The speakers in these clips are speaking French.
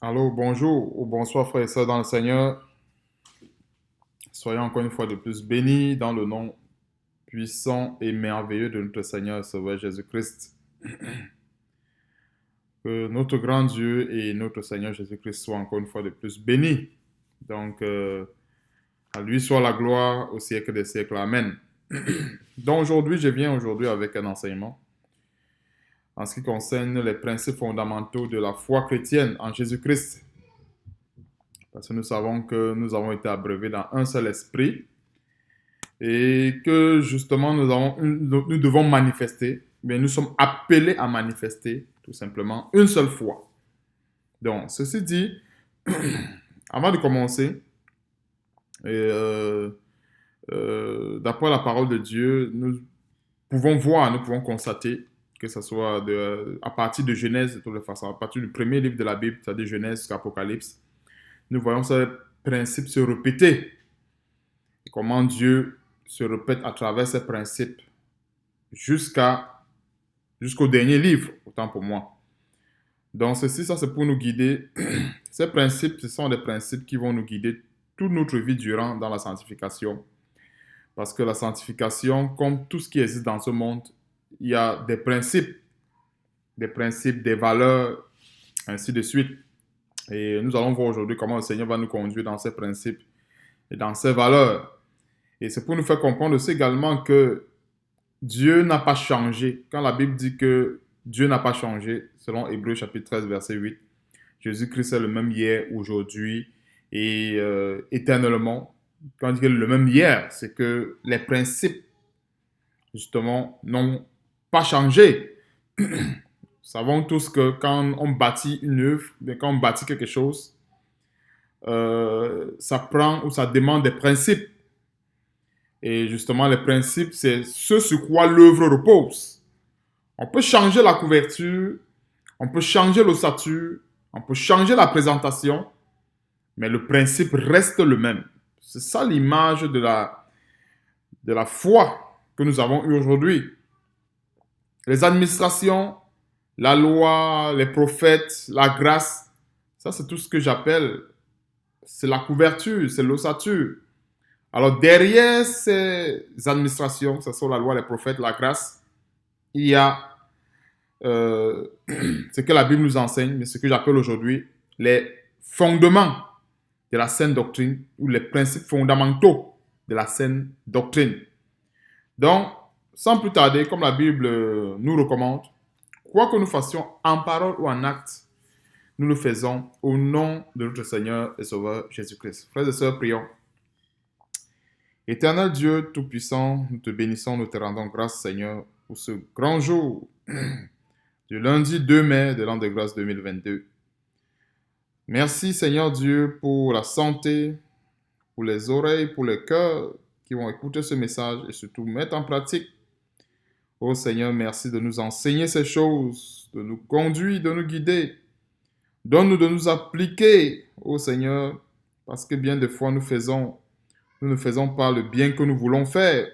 Allô, bonjour ou bonsoir frères et sœurs dans le Seigneur. Soyons encore une fois de plus bénis dans le nom puissant et merveilleux de notre Seigneur et Sauveur Jésus-Christ. Que notre grand Dieu et notre Seigneur Jésus-Christ soient encore une fois de plus bénis. Donc, à lui soit la gloire au siècle des siècles. Amen. Donc aujourd'hui, je viens aujourd'hui avec un enseignement en ce qui concerne les principes fondamentaux de la foi chrétienne en Jésus-Christ. Parce que nous savons que nous avons été abreuvés dans un seul esprit et que justement nous devons manifester, mais nous sommes appelés à manifester tout simplement une seule foi. Donc, ceci dit, avant de commencer, et, d'après la parole de Dieu, nous pouvons voir, nous pouvons constater que ce soit à partir de Genèse, de toutes les façons, à partir du premier livre de la Bible, c'est-à-dire Genèse jusqu'à Apocalypse, nous voyons ce principe se répéter. Comment Dieu se répète à travers ces principes jusqu'au dernier livre, autant pour moi. Donc ceci, ça c'est pour nous guider. Ces principes, ce sont des principes qui vont nous guider toute notre vie durant dans la sanctification. Parce que la sanctification, comme tout ce qui existe dans ce monde, il y a des principes, des valeurs, ainsi de suite. Et nous allons voir aujourd'hui comment le Seigneur va nous conduire dans ces principes et dans ces valeurs. Et c'est pour nous faire comprendre aussi également que Dieu n'a pas changé. Quand la Bible dit que Dieu n'a pas changé, selon Hébreux chapitre 13, verset 8, Jésus-Christ est le même hier, aujourd'hui et éternellement. Quand on dit le même hier, c'est que les principes, justement, n'ont pas changé. Nous savons tous que quand on bâtit une œuvre, quand on bâtit quelque chose, ça prend ou ça demande des principes. Et justement, les principes, c'est ce sur quoi l'œuvre repose. On peut changer la couverture, on peut changer l'ossature, on peut changer la présentation, mais le principe reste le même. C'est ça l'image de la foi que nous avons eue aujourd'hui. Les administrations, la loi, les prophètes, la grâce, ça c'est tout ce que j'appelle, c'est la couverture, c'est l'ossature. Alors derrière ces administrations, que ce soit la loi, les prophètes, la grâce, il y a ce que la Bible nous enseigne, mais ce que j'appelle aujourd'hui les fondements de la saine doctrine ou les principes fondamentaux de la saine doctrine. Donc, sans plus tarder, comme la Bible nous recommande, quoi que nous fassions en parole ou en acte, nous le faisons au nom de notre Seigneur et Sauveur Jésus-Christ. Frères et sœurs, prions. Éternel Dieu Tout-Puissant, nous te bénissons, nous te rendons grâce, Seigneur, pour ce grand jour du lundi 2 mai de l'an de grâce 2022. Merci, Seigneur Dieu, pour la santé, pour les oreilles, pour les cœurs qui vont écouter ce message et surtout mettre en pratique. Oh Seigneur, merci de nous enseigner ces choses, de nous conduire, de nous guider. Donne-nous de nous appliquer, oh Seigneur, parce que bien des fois nous ne faisons pas le bien que nous voulons faire,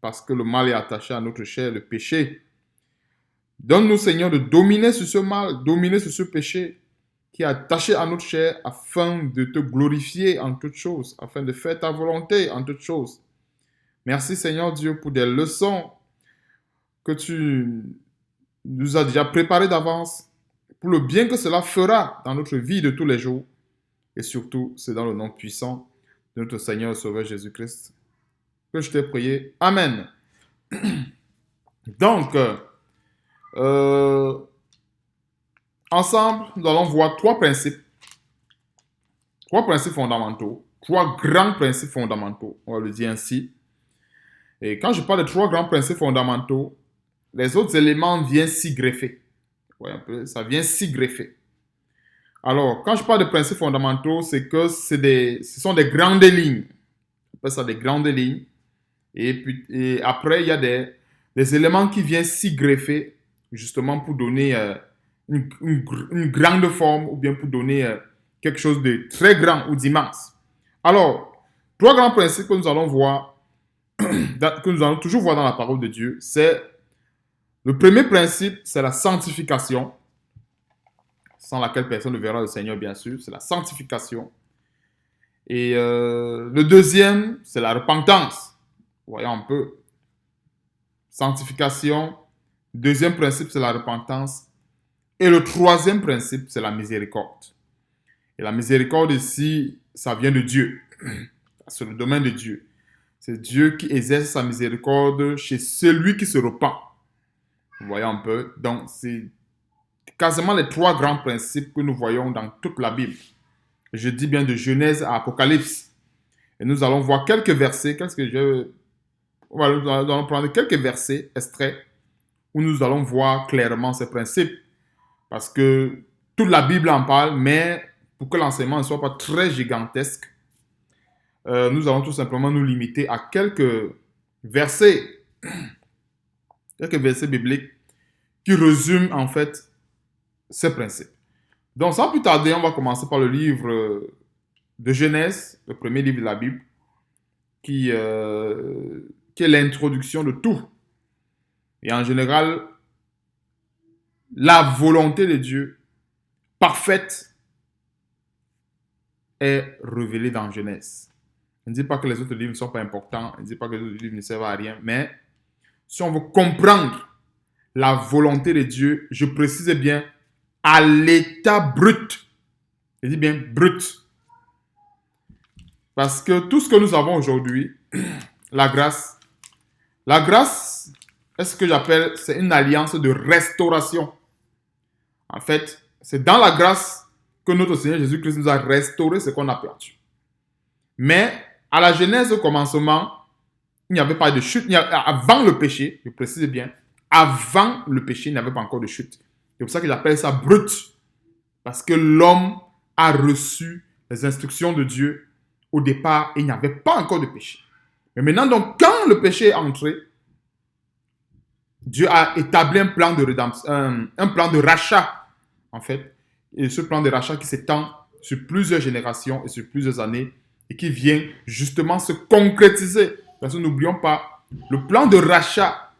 parce que le mal est attaché à notre chair, le péché. Donne-nous, Seigneur, de dominer sur ce mal, dominer sur ce péché qui est attaché à notre chair afin de te glorifier en toutes choses, afin de faire ta volonté en toutes choses. Merci, Seigneur Dieu, pour des leçons que tu nous as déjà préparées d'avance, pour le bien que cela fera dans notre vie de tous les jours. Et surtout, c'est dans le nom puissant de notre Seigneur et Sauveur Jésus-Christ que je t'ai prié. Amen. Donc, ensemble, nous allons voir trois principes fondamentaux, trois grands principes fondamentaux, on va le dire ainsi. Et quand je parle de trois grands principes fondamentaux, les autres éléments viennent s'y greffer. Ouais, un peu, ça vient s'y greffer. Alors, quand je parle de principes fondamentaux, c'est que ce sont des grandes lignes. On appelle ça des grandes lignes. Et après, il y a des éléments qui viennent s'y greffer, justement pour donner une grande forme ou bien pour donner quelque chose de très grand ou d'immense. Alors, trois grands principes que nous allons voir, que nous allons toujours voir dans la parole de Dieu, c'est le premier principe, c'est la sanctification. sans laquelle personne ne verra le Seigneur, bien sûr, c'est la sanctification. Et le deuxième, c'est la repentance. Voyons un peu. Sanctification. Deuxième principe, c'est la repentance. Et le troisième principe, c'est la miséricorde. Et la miséricorde ici, ça vient de Dieu. C'est le domaine de Dieu. C'est Dieu qui exerce sa miséricorde chez celui qui se repent. Vous voyez un peu. Donc, c'est quasiment les trois grands principes que nous voyons dans toute la Bible. Je dis bien de Genèse à Apocalypse. Et nous allons voir quelques versets. Nous allons prendre quelques versets extraits où nous allons voir clairement ces principes. Parce que toute la Bible en parle, mais pour que l'enseignement ne soit pas très gigantesque, nous allons tout simplement nous limiter à quelques versets bibliques qui résument en fait ces principes. Donc, sans plus tarder, on va commencer par le livre de Genèse, le premier livre de la Bible, qui est l'introduction de tout. Et en général, la volonté de Dieu parfaite est révélée dans Genèse. Je ne dis pas que les autres livres ne sont pas importants, je ne dis pas que les autres livres ne servent à rien, mais si on veut comprendre la volonté de Dieu, je précise bien, à l'état brut. Je dis bien brut. Parce que tout ce que nous avons aujourd'hui, la grâce est ce que j'appelle, c'est une alliance de restauration. En fait, c'est dans la grâce que notre Seigneur Jésus-Christ nous a restauré ce qu'on a perdu. Mais à la Genèse, au commencement, il n'y avait pas de chute. Avant le péché, je précise bien, avant le péché, il n'y avait pas encore de chute. C'est pour ça que j'appelle ça brut. Parce que l'homme a reçu les instructions de Dieu au départ et il n'y avait pas encore de péché. Mais maintenant, donc, quand le péché est entré, Dieu a établi un plan de rédemption, un plan de rachat, en fait. Et ce plan de rachat qui s'étend sur plusieurs générations et sur plusieurs années et qui vient justement se concrétiser. Parce que n'oublions pas, le plan de rachat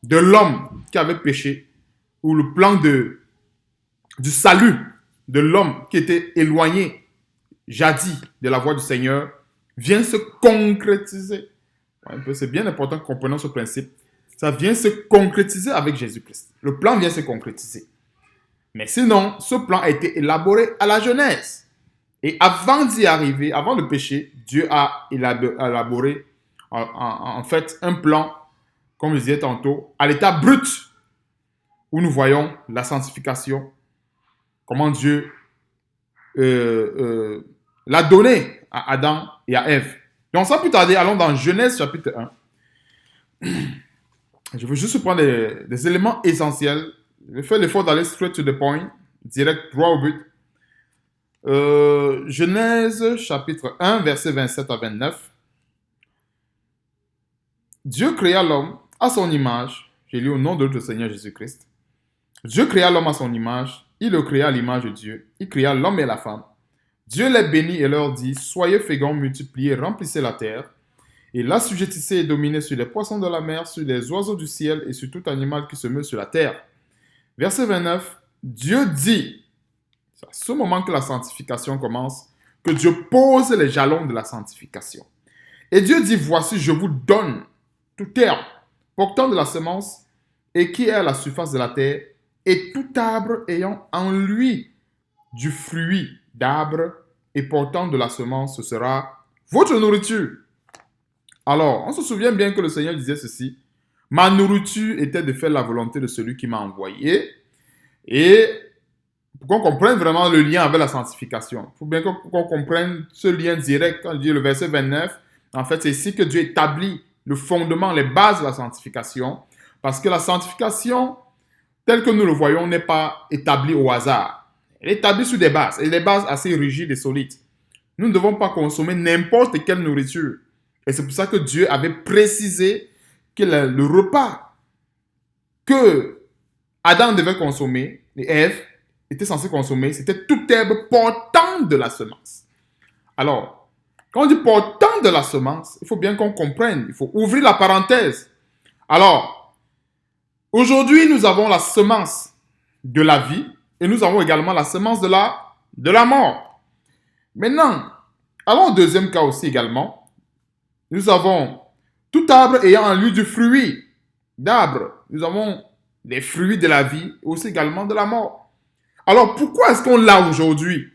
de l'homme qui avait péché, ou le plan du salut de l'homme qui était éloigné jadis de la voie du Seigneur, vient se concrétiser. C'est bien important que comprenons ce principe. Ça vient se concrétiser avec Jésus-Christ. Le plan vient se concrétiser. Mais sinon, ce plan a été élaboré à la Genèse. Et avant d'y arriver, avant le péché, Dieu a élaboré en fait un plan, comme je disais tantôt, à l'état brut, où nous voyons la sanctification, comment Dieu l'a donné à Adam et à Ève. Donc sans plus tarder, allons dans Genèse chapitre 1. Je veux juste prendre des éléments essentiels. Je vais faire l'effort d'aller straight to the point, direct, droit au but. Genèse chapitre 1, versets 27 à 29. Dieu créa l'homme à son image. J'ai lu au nom de notre Seigneur Jésus-Christ. Dieu créa l'homme à son image. Il le créa à l'image de Dieu. Il créa l'homme et la femme. Dieu les bénit et leur dit, soyez féconds, multipliez, remplissez la terre. Et l'assujettissez et dominez sur les poissons de la mer, sur les oiseaux du ciel et sur tout animal qui se meut sur la terre. Verset 29, Dieu dit, c'est à ce moment que la sanctification commence, que Dieu pose les jalons de la sanctification. Et Dieu dit, voici, je vous donne toute herbe portant de la semence et qui est à la surface de la terre, et tout arbre ayant en lui du fruit d'arbre et portant de la semence, ce sera votre nourriture. Alors, on se souvient bien que le Seigneur disait ceci, ma nourriture était de faire la volonté de celui qui m'a envoyé. Et pour qu'on comprenne vraiment le lien avec la sanctification, il faut bien qu'on comprenne ce lien direct. Quand je dis le verset 29, en fait, c'est ici que Dieu établit le fondement, les bases de la sanctification. Parce que la sanctification, telle que nous le voyons, n'est pas établie au hasard. Elle est établie sur des bases, et des bases assez rigides et solides. Nous ne devons pas consommer n'importe quelle nourriture. Et c'est pour ça que Dieu avait précisé que le repas que Adam devait consommer, et Ève était censée consommer, c'était toute herbe portant de la semence. Alors, quand on dit portant de la semence, il faut bien qu'on comprenne, il faut ouvrir la parenthèse. Alors, aujourd'hui, nous avons la semence de la vie Et nous avons également la semence de la mort. Maintenant, allons au deuxième cas aussi également. Nous avons tout arbre ayant en lui du fruit d'arbre. Nous avons les fruits de la vie et aussi également de la mort. Alors, pourquoi est-ce qu'on l'a aujourd'hui?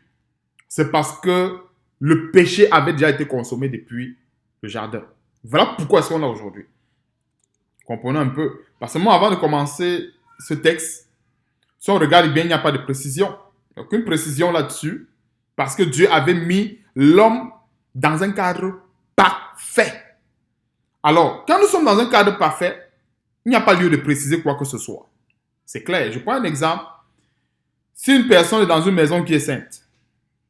C'est parce que le péché avait déjà été consommé depuis le jardin. Voilà pourquoi est-ce qu'on l'a aujourd'hui. Comprenons un peu. Parce que moi, avant de commencer ce texte, si on regarde bien, il n'y a pas de précision. Aucune précision là-dessus. Parce que Dieu avait mis l'homme dans un cadre parfait. Alors, quand nous sommes dans un cadre parfait, il n'y a pas lieu de préciser quoi que ce soit. C'est clair. Je prends un exemple. Si une personne est dans une maison qui est sainte,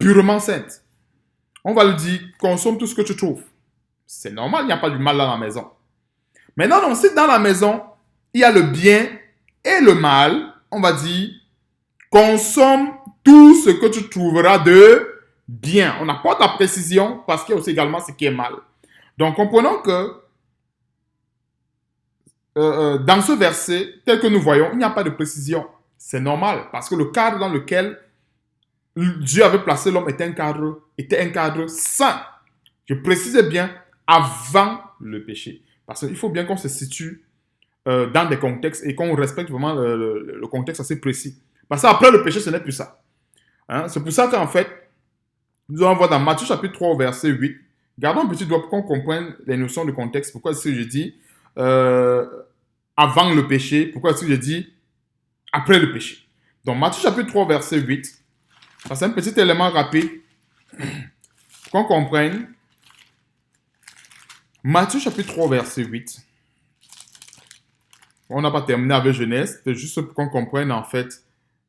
purement sainte, on va lui dire, consomme tout ce que tu trouves. C'est normal, il n'y a pas du mal dans la maison. Maintenant, on sait que dans la maison, il y a le bien et le mal. On va dire, consomme tout ce que tu trouveras de bien. On apporte la précision parce qu'il y a aussi également ce qui est mal. Donc, comprenons que dans ce verset, tel que nous voyons, il n'y a pas de précision. C'est normal parce que le cadre dans lequel Dieu avait placé l'homme était un cadre saint. Je précisais bien avant le péché. Parce qu'il faut bien qu'on se situe dans des contextes et qu'on respecte vraiment le contexte assez précis. Parce qu'après le péché, ce n'est plus ça. Hein? C'est pour ça qu'en fait, nous allons voir dans Matthieu chapitre 3, verset 8. Gardons un petit doigt pour qu'on comprenne les notions de contexte. Pourquoi est-ce que je dis avant le péché? Pourquoi est-ce que je dis après le péché? Donc Matthieu chapitre 3, verset 8. Ça, c'est un petit élément rapide pour qu'on comprenne. Matthieu chapitre 3, verset 8. On n'a pas terminé avec Genèse, c'est juste pour qu'on comprenne en fait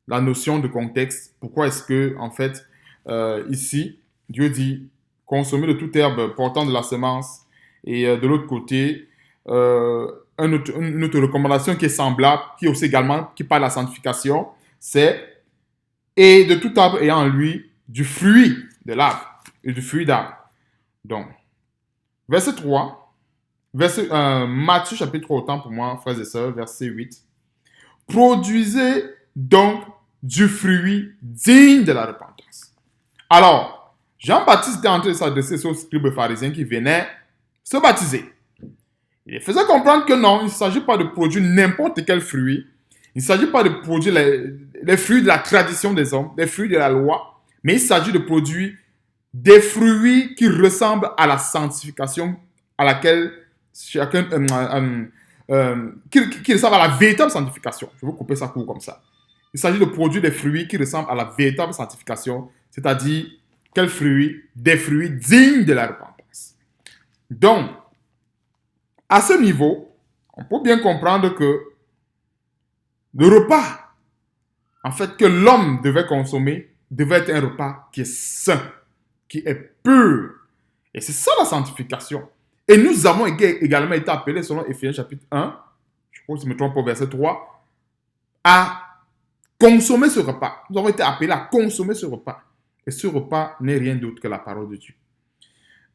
la notion de contexte. Pourquoi est-ce que, en fait, ici, Dieu dit consommer de toute herbe portant de la semence. Et de l'autre côté, une autre recommandation qui est semblable, qui est aussi également, qui parle de la sanctification, c'est et de tout arbre ayant en lui du fruit de l'arbre et du fruit d'arbre. Donc, verset 3, Matthieu chapitre 3, autant pour moi, frères et sœurs, verset 8. Produisez donc du fruit digne de la repentance. Alors, Jean-Baptiste était en train de s'adresser aux scribes pharisiens qui venaient se baptiser. Il faisait comprendre que non, il ne s'agit pas de produire n'importe quel fruit. Il ne s'agit pas de produire les fruits de la tradition des hommes, les fruits de la loi, mais il s'agit de produire des fruits qui ressemblent à la sanctification à laquelle chacun... qui ressemblent à la véritable sanctification. Je vais couper ça court comme ça. Il s'agit de produire des fruits qui ressemblent à la véritable sanctification, c'est-à-dire, quels fruits? Des fruits dignes de la repentance. Donc, à ce niveau, on peut bien comprendre que le repas, en fait, que l'homme devait consommer, devait être un repas qui est sain, qui est pur. Et c'est ça la sanctification. Et nous avons également été appelés, selon Éphésiens chapitre 1, je crois que je me trompe au verset 3, à consommer ce repas. Nous avons été appelés à consommer ce repas. Et ce repas n'est rien d'autre que la parole de Dieu.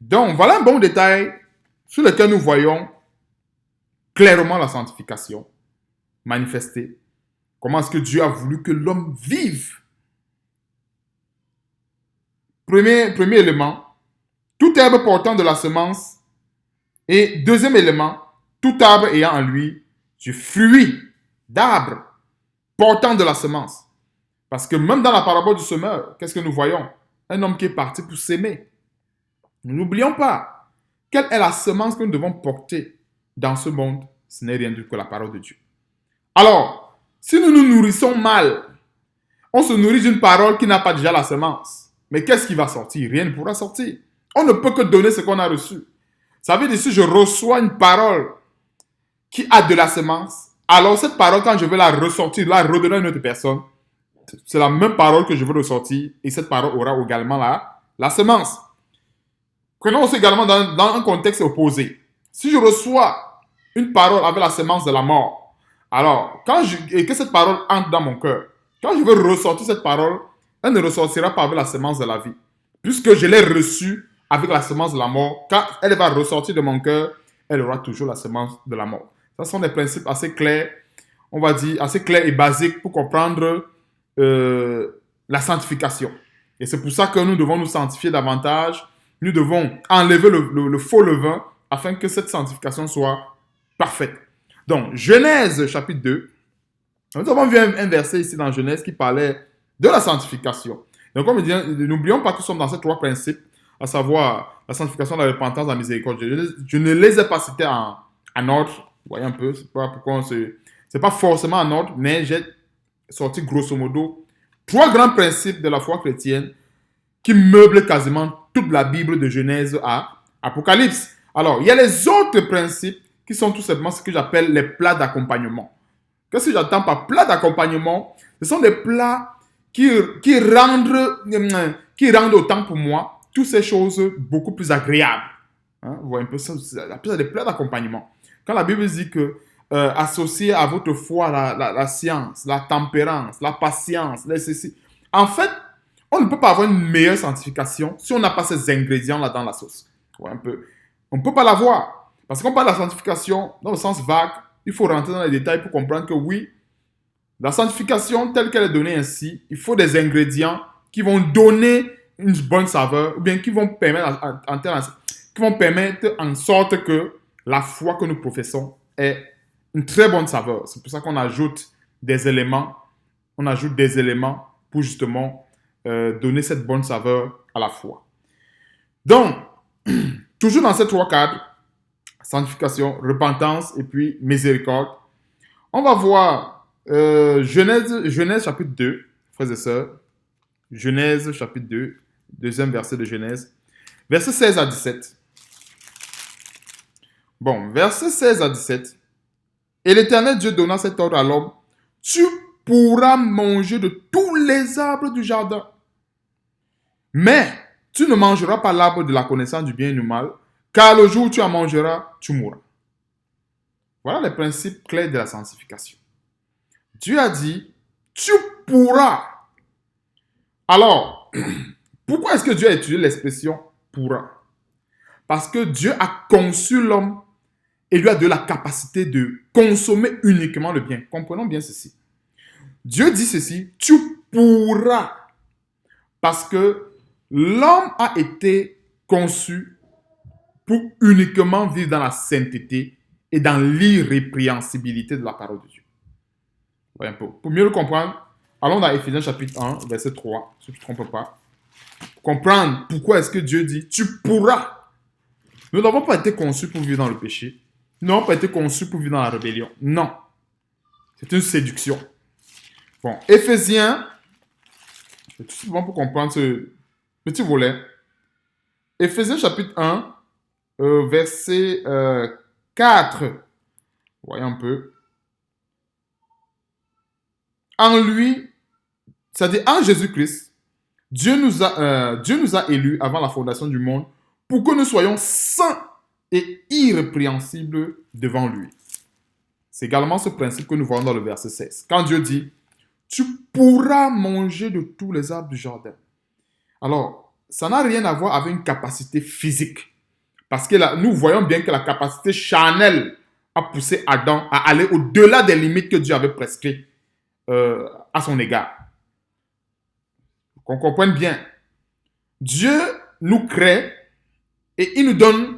Donc, voilà un bon détail sur lequel nous voyons clairement la sanctification manifestée. Comment est-ce que Dieu a voulu que l'homme vive? Premier élément, tout herbe portant de la semence. Et deuxième élément, tout arbre ayant en lui du fruit d'arbre portant de la semence. Parce que même dans la parabole du semeur, qu'est-ce que nous voyons? Un homme qui est parti pour s'aimer. N'oublions pas, quelle est la semence que nous devons porter dans ce monde? Ce n'est rien d'autre que la parole de Dieu. Alors, si nous nous nourrissons mal, on se nourrit d'une parole qui n'a pas déjà la semence. Mais qu'est-ce qui va sortir? Rien ne pourra sortir. On ne peut que donner ce qu'on a reçu. Ça veut dire si je reçois une parole qui a de la semence, alors cette parole, quand je vais la ressortir, la redonner à une autre personne, c'est la même parole que je veux ressortir et cette parole aura également la semence. Prenons aussi également dans un contexte opposé. Si je reçois une parole avec la semence de la mort, alors, et que cette parole entre dans mon cœur, quand je veux ressortir cette parole, elle ne ressortira pas avec la semence de la vie. Puisque je l'ai reçue avec la semence de la mort, quand elle va ressortir de mon cœur, elle aura toujours la semence de la mort. Ce sont des principes assez clairs, on va dire, assez clairs et basiques pour comprendre la sanctification. Et c'est pour ça que nous devons nous sanctifier davantage. Nous devons enlever le faux levain afin que cette sanctification soit parfaite. Donc, Genèse chapitre 2. Nous avons vu un verset ici dans Genèse qui parlait de la sanctification. Donc, comme je dis, n'oublions pas que nous sommes dans ces trois principes, à savoir la sanctification, la repentance, la miséricorde. Je ne les ai pas cités en ordre. Vous voyez un peu, c'est pas forcément en ordre, mais j'ai sorti grosso modo trois grands principes de la foi chrétienne qui meublent quasiment toute la Bible de Genèse à Apocalypse. Alors, il y a les autres principes qui sont tout simplement ce que j'appelle les plats d'accompagnement. Qu'est-ce que j'entends par plats d'accompagnement? Ce sont des plats qui rendent autant pour moi toutes ces choses beaucoup plus agréables. Hein? Vous voyez un peu ça, c'est des plats d'accompagnement. Quand la Bible dit que associez à votre foi la science, la tempérance, la patience, ceci. En fait, on ne peut pas avoir une meilleure sanctification si on n'a pas ces ingrédients-là dans la sauce. Ouais, un peu. On ne peut pas l'avoir. Parce qu'on parle de la sanctification dans le sens vague, il faut rentrer dans les détails pour comprendre que oui, la sanctification telle qu'elle est donnée ainsi, il faut des ingrédients qui vont donner une bonne saveur, ou bien qui vont permettre en sorte que la foi que nous professons ait une très bonne saveur. C'est pour ça qu'on ajoute des éléments. On ajoute des éléments pour justement donner cette bonne saveur à la foi. Donc, toujours dans ces trois cadres, sanctification, repentance et puis miséricorde, on va voir Genèse chapitre 2, frères et sœurs. Genèse chapitre 2, deuxième verset de Genèse, verset 16 à 17. Bon, verset 16 à 17. Et l'Éternel Dieu donna cet ordre à l'homme: tu pourras manger de tous les arbres du jardin, mais tu ne mangeras pas l'arbre de la connaissance du bien et du mal, car le jour où tu en mangeras, tu mourras. Voilà les principes clairs de la sanctification. Dieu a dit, tu pourras. Alors, pourquoi est-ce que Dieu a utilisé l'expression pourra? Parce que Dieu a conçu l'homme et lui a donné la capacité de consommer uniquement le bien. Comprenons bien ceci. Dieu dit ceci, tu pourras. Parce que l'homme a été conçu pour uniquement vivre dans la sainteté et dans l'irrépréhensibilité de la parole de Dieu. Ouais, un peu. Pour mieux le comprendre, allons dans Éphésiens chapitre 1, verset 3, si tu ne te trompes pas. Pour comprendre pourquoi est-ce que Dieu dit, tu pourras. Nous n'avons pas été conçus pour vivre dans le péché. Nous n'avons pas été conçus pour vivre dans la rébellion. Non. C'est une séduction. Bon, Éphésiens, c'est tout simplement pour comprendre ce petit volet. Éphésiens chapitre 1, verset 4. Voyons un peu. En lui, c'est-à-dire en Jésus-Christ, Dieu nous a élus avant la fondation du monde pour que nous soyons saints et irrépréhensibles devant lui. C'est également ce principe que nous voyons dans le verset 16. Quand Dieu dit, tu pourras manger de tous les arbres du jardin. Alors, ça n'a rien à voir avec une capacité physique. Parce que là, nous voyons bien que la capacité charnelle a poussé Adam à aller au-delà des limites que Dieu avait prescrites à son égard. Qu'on comprenne bien. Dieu nous crée et il nous donne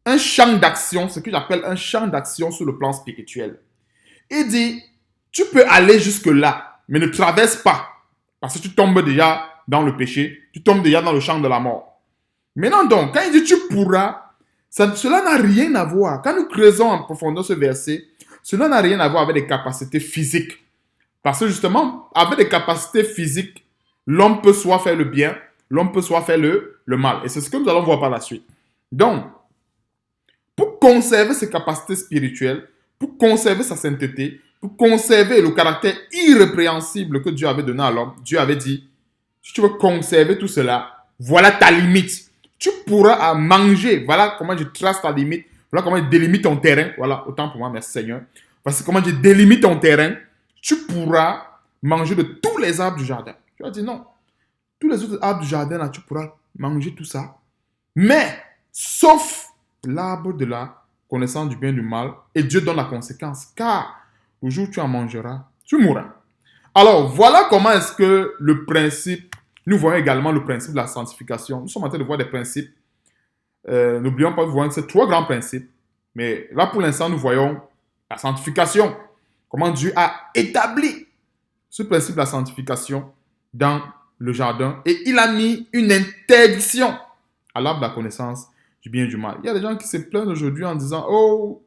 un champ d'action, ce que j'appelle un champ d'action sur le plan spirituel. Il dit, tu peux aller jusque-là, mais ne traverse pas. Parce que tu tombes déjà dans le péché, tu tombes déjà dans le champ de la mort. Maintenant donc, quand il dit tu pourras, cela n'a rien à voir. Quand nous creusons en profondeur ce verset, cela n'a rien à voir avec des capacités physiques. Parce que justement, avec des capacités physiques, l'homme peut soit faire le bien, l'homme peut soit faire le mal. Et c'est ce que nous allons voir par la suite. Donc, pour conserver ses capacités spirituelles, pour conserver sa sainteté, pour conserver le caractère irrépréhensible que Dieu avait donné à l'homme, Dieu avait dit, si tu veux conserver tout cela, voilà ta limite. Tu pourras manger. Voilà comment je trace ta limite. Voilà comment je délimite ton terrain. Voilà, autant pour moi, merci Seigneur. Voici comment je délimite ton terrain. Tu pourras manger de tous les arbres du jardin. Tu vas dire non. Tous les autres arbres du jardin, là, tu pourras manger tout ça. Mais, sauf l'arbre de la connaissance du bien et du mal. Et Dieu donne la conséquence. Car, le jour où tu en mangeras, tu mourras. Alors, voilà comment est-ce que le principe, nous voyons également le principe de la sanctification. Nous sommes en train de voir des principes. N'oublions pas de voir ces trois grands principes. Mais là, pour l'instant, nous voyons la sanctification. Comment Dieu a établi ce principe de la sanctification dans le jardin. Et il a mis une interdiction à l'arbre de la connaissance du bien et du mal. Il y a des gens qui se plaignent aujourd'hui en disant, oh,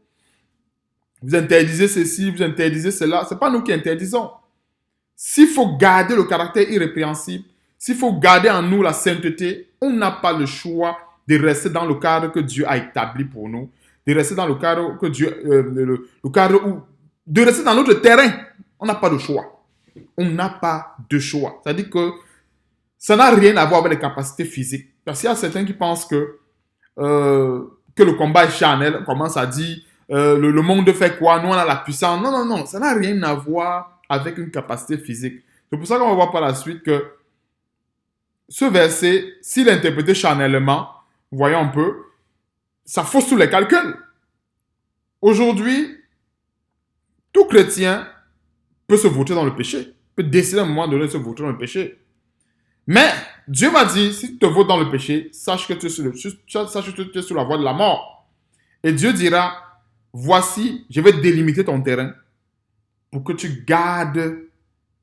vous interdisez ceci, vous interdisez cela. Ce n'est pas nous qui interdisons. S'il faut garder le caractère irrépréhensible, s'il faut garder en nous la sainteté, on n'a pas le choix de rester dans le cadre que Dieu a établi pour nous, de rester dans le cadre que Dieu, le cadre où, de rester dans notre terrain. On n'a pas de choix. On n'a pas de choix. C'est-à-dire que ça n'a rien à voir avec les capacités physiques. Parce qu'il y a certains qui pensent que le combat est charnel. On commence à dire le monde fait quoi? Nous, on a la puissance. Non, non, non. Ça n'a rien à voir avec une capacité physique. C'est pour ça qu'on va voir par la suite que ce verset, s'il est interprété charnellement, voyons un peu, ça fausse tous les calculs. Aujourd'hui, tout chrétien peut se vautrer dans le péché, peut décider à un moment donné de se vautrer dans le péché. Mais Dieu m'a dit, si tu te vautes dans le péché, sache que tu es sur la voie de la mort. Et Dieu dira, voici, je vais délimiter ton terrain pour que tu gardes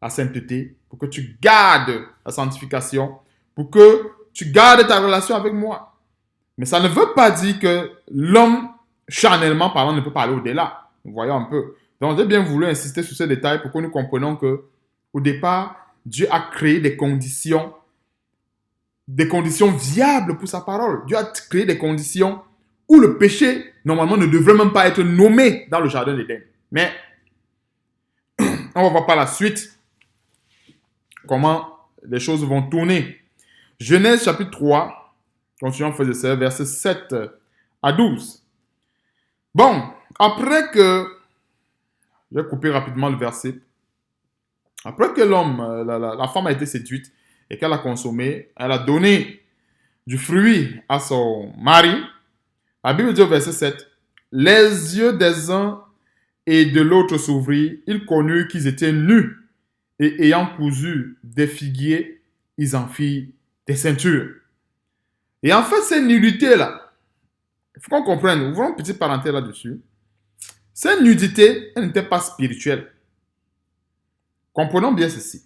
la sainteté, pour que tu gardes la sanctification, pour que tu gardes ta relation avec moi. Mais ça ne veut pas dire que l'homme, charnellement parlant, ne peut pas aller au-delà. Voyons un peu. Donc, j'ai bien voulu insister sur ces détails pour que nous comprenions que, au départ, Dieu a créé des conditions viables pour sa parole. Dieu a créé des conditions où le péché, normalement, ne devrait même pas être nommé dans le jardin d'Éden. Mais, on va voir par la suite comment les choses vont tourner. Genèse chapitre 3, continuons frères et sœurs, versets 7 à 12. Bon, après que, je vais couper rapidement le verset. Après que la femme a été séduite et qu'elle a consommé, elle a donné du fruit à son mari. La Bible dit au verset 7, les yeux des uns et de l'autre s'ouvrirent, ils connurent qu'ils étaient nus et ayant cousu des figuiers, ils en firent des ceintures. Et en fait, cette nudité-là, il faut qu'on comprenne, ouvrons une petite parenthèse là-dessus. Cette nudité, elle n'était pas spirituelle. Comprenons bien ceci.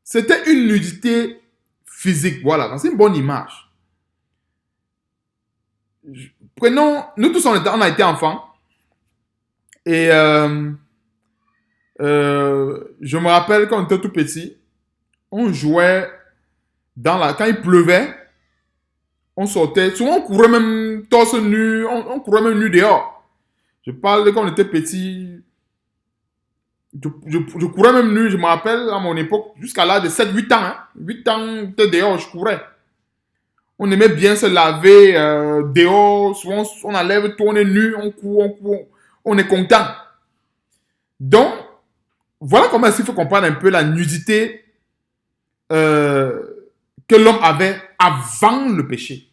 C'était une nudité physique, voilà, c'est une bonne image. Prenons, nous tous on a été enfants, et je me rappelle quand on était tout petit, on jouait quand il pleuvait, on sortait, souvent on courait même torse nu, on courait même nu dehors. Je parle de quand on était petit, je courais même nu, je me rappelle à mon époque, jusqu'à l'âge de 7-8 ans. Hein. 8 ans, j'étais dehors, je courais. On aimait bien se laver dehors, souvent on enlève tout, on est nu, on court, on est content. Donc, voilà comment il faut comprendre un peu la nudité que l'homme avait avant le péché.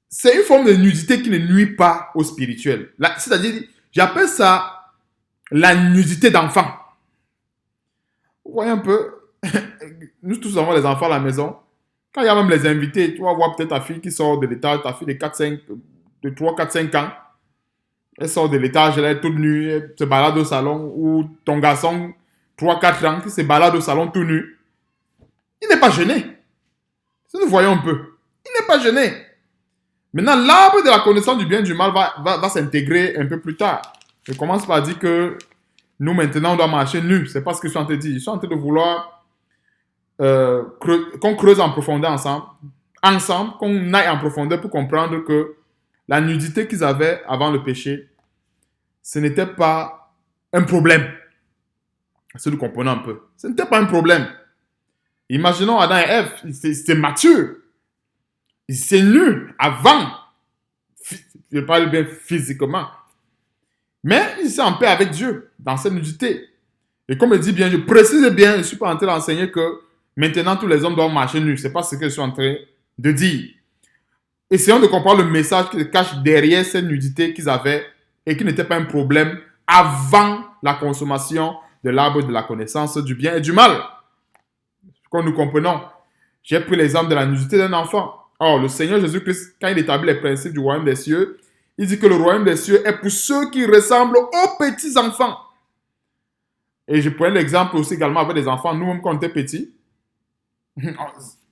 C'est une forme de nudité qui ne nuit pas au spirituel. C'est-à-dire, j'appelle ça la nudité d'enfant. Vous voyez un peu, nous tous avons les enfants à la maison. Quand il y a même les invités, tu vas voir peut-être ta fille qui sort de l'étage, ta fille de 3, 4, 5 ans. Elle sort de l'étage, elle est toute nue, elle se balade au salon, ou ton garçon, 3, 4 ans, qui se balade au salon tout nu. Il n'est pas gêné. Si nous voyons un peu, il n'est pas gêné. Maintenant, l'arbre de la connaissance du bien et du mal va s'intégrer un peu plus tard. Je commence par dire que nous, maintenant, on doit marcher nus. C'est pas ce que je suis en train de dire. Je suis en train de vouloir qu'on creuse en profondeur ensemble, qu'on aille en profondeur pour comprendre que la nudité qu'ils avaient avant le péché, ce n'était pas un problème. Si nous comprenons un peu. Ce n'était pas un problème. Imaginons Adam et Ève, c'était mature. Ils étaient nus avant. Je parle bien physiquement. Mais ils étaient en paix avec Dieu dans cette nudité. Et comme je dis bien, je précise bien, je ne suis pas en train d'enseigner que maintenant tous les hommes doivent marcher nus. Ce n'est pas ce que je suis en train de dire. Essayons de comprendre le message qui se cache derrière cette nudité qu'ils avaient et qui n'était pas un problème avant la consommation de l'arbre de la connaissance du bien et du mal. Comme nous comprenons, j'ai pris l'exemple de la nudité d'un enfant. Or, le Seigneur Jésus-Christ, quand il établit les principes du royaume des cieux, il dit que le royaume des cieux est pour ceux qui ressemblent aux petits-enfants. Et je prends l'exemple aussi également avec des enfants. Nous-mêmes, quand on était petits,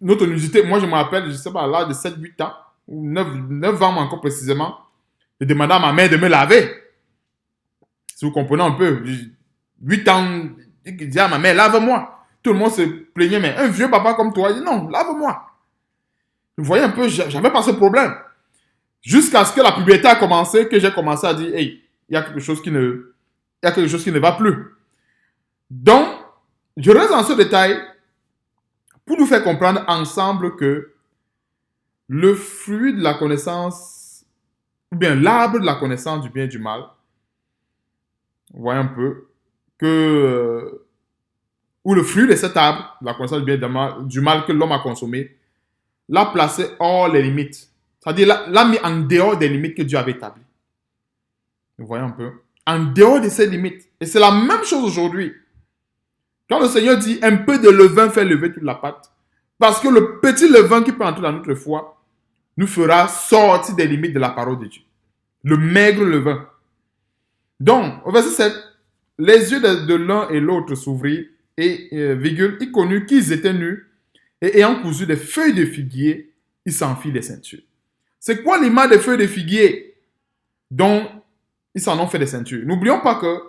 notre nudité, moi je me rappelle, je ne sais pas, à l'âge de 7-8 ans, ou 9 ans encore précisément, je demandais à ma mère de me laver. Si vous comprenez un peu, 8 ans, je disais à ma mère, lave-moi. Tout le monde se plaignait, mais un vieux papa comme toi, il dit non, lave-moi. Vous voyez un peu, j'avais pas ce problème. Jusqu'à ce que la puberté a commencé, que j'ai commencé à dire, hey, il y a quelque chose qui ne va plus. Donc, je reste dans ce détail pour nous faire comprendre ensemble que le fruit de la connaissance, ou bien l'arbre de la connaissance du bien et du mal, vous voyez un peu, ou le fruit de cet arbre, de la connaissance du bien et du mal que l'homme a consommé, l'a placé hors les limites. C'est-à-dire, l'a mis en dehors des limites que Dieu avait établies. Vous voyez un peu? En dehors de ces limites. Et c'est la même chose aujourd'hui. Quand le Seigneur dit un peu de levain fait lever toute la pâte, parce que le petit levain qui peut entrer dans notre foi nous fera sortir des limites de la parole de Dieu. Le maigre levain. Donc, au verset 7, les yeux de l'un et l'autre s'ouvrirent et, virgule, ils connurent qu'ils étaient nus et ayant cousu des feuilles de figuier, ils s'enfilent des ceintures. C'est quoi l'image des feuilles de figuier dont ils s'en ont fait des ceintures? N'oublions pas que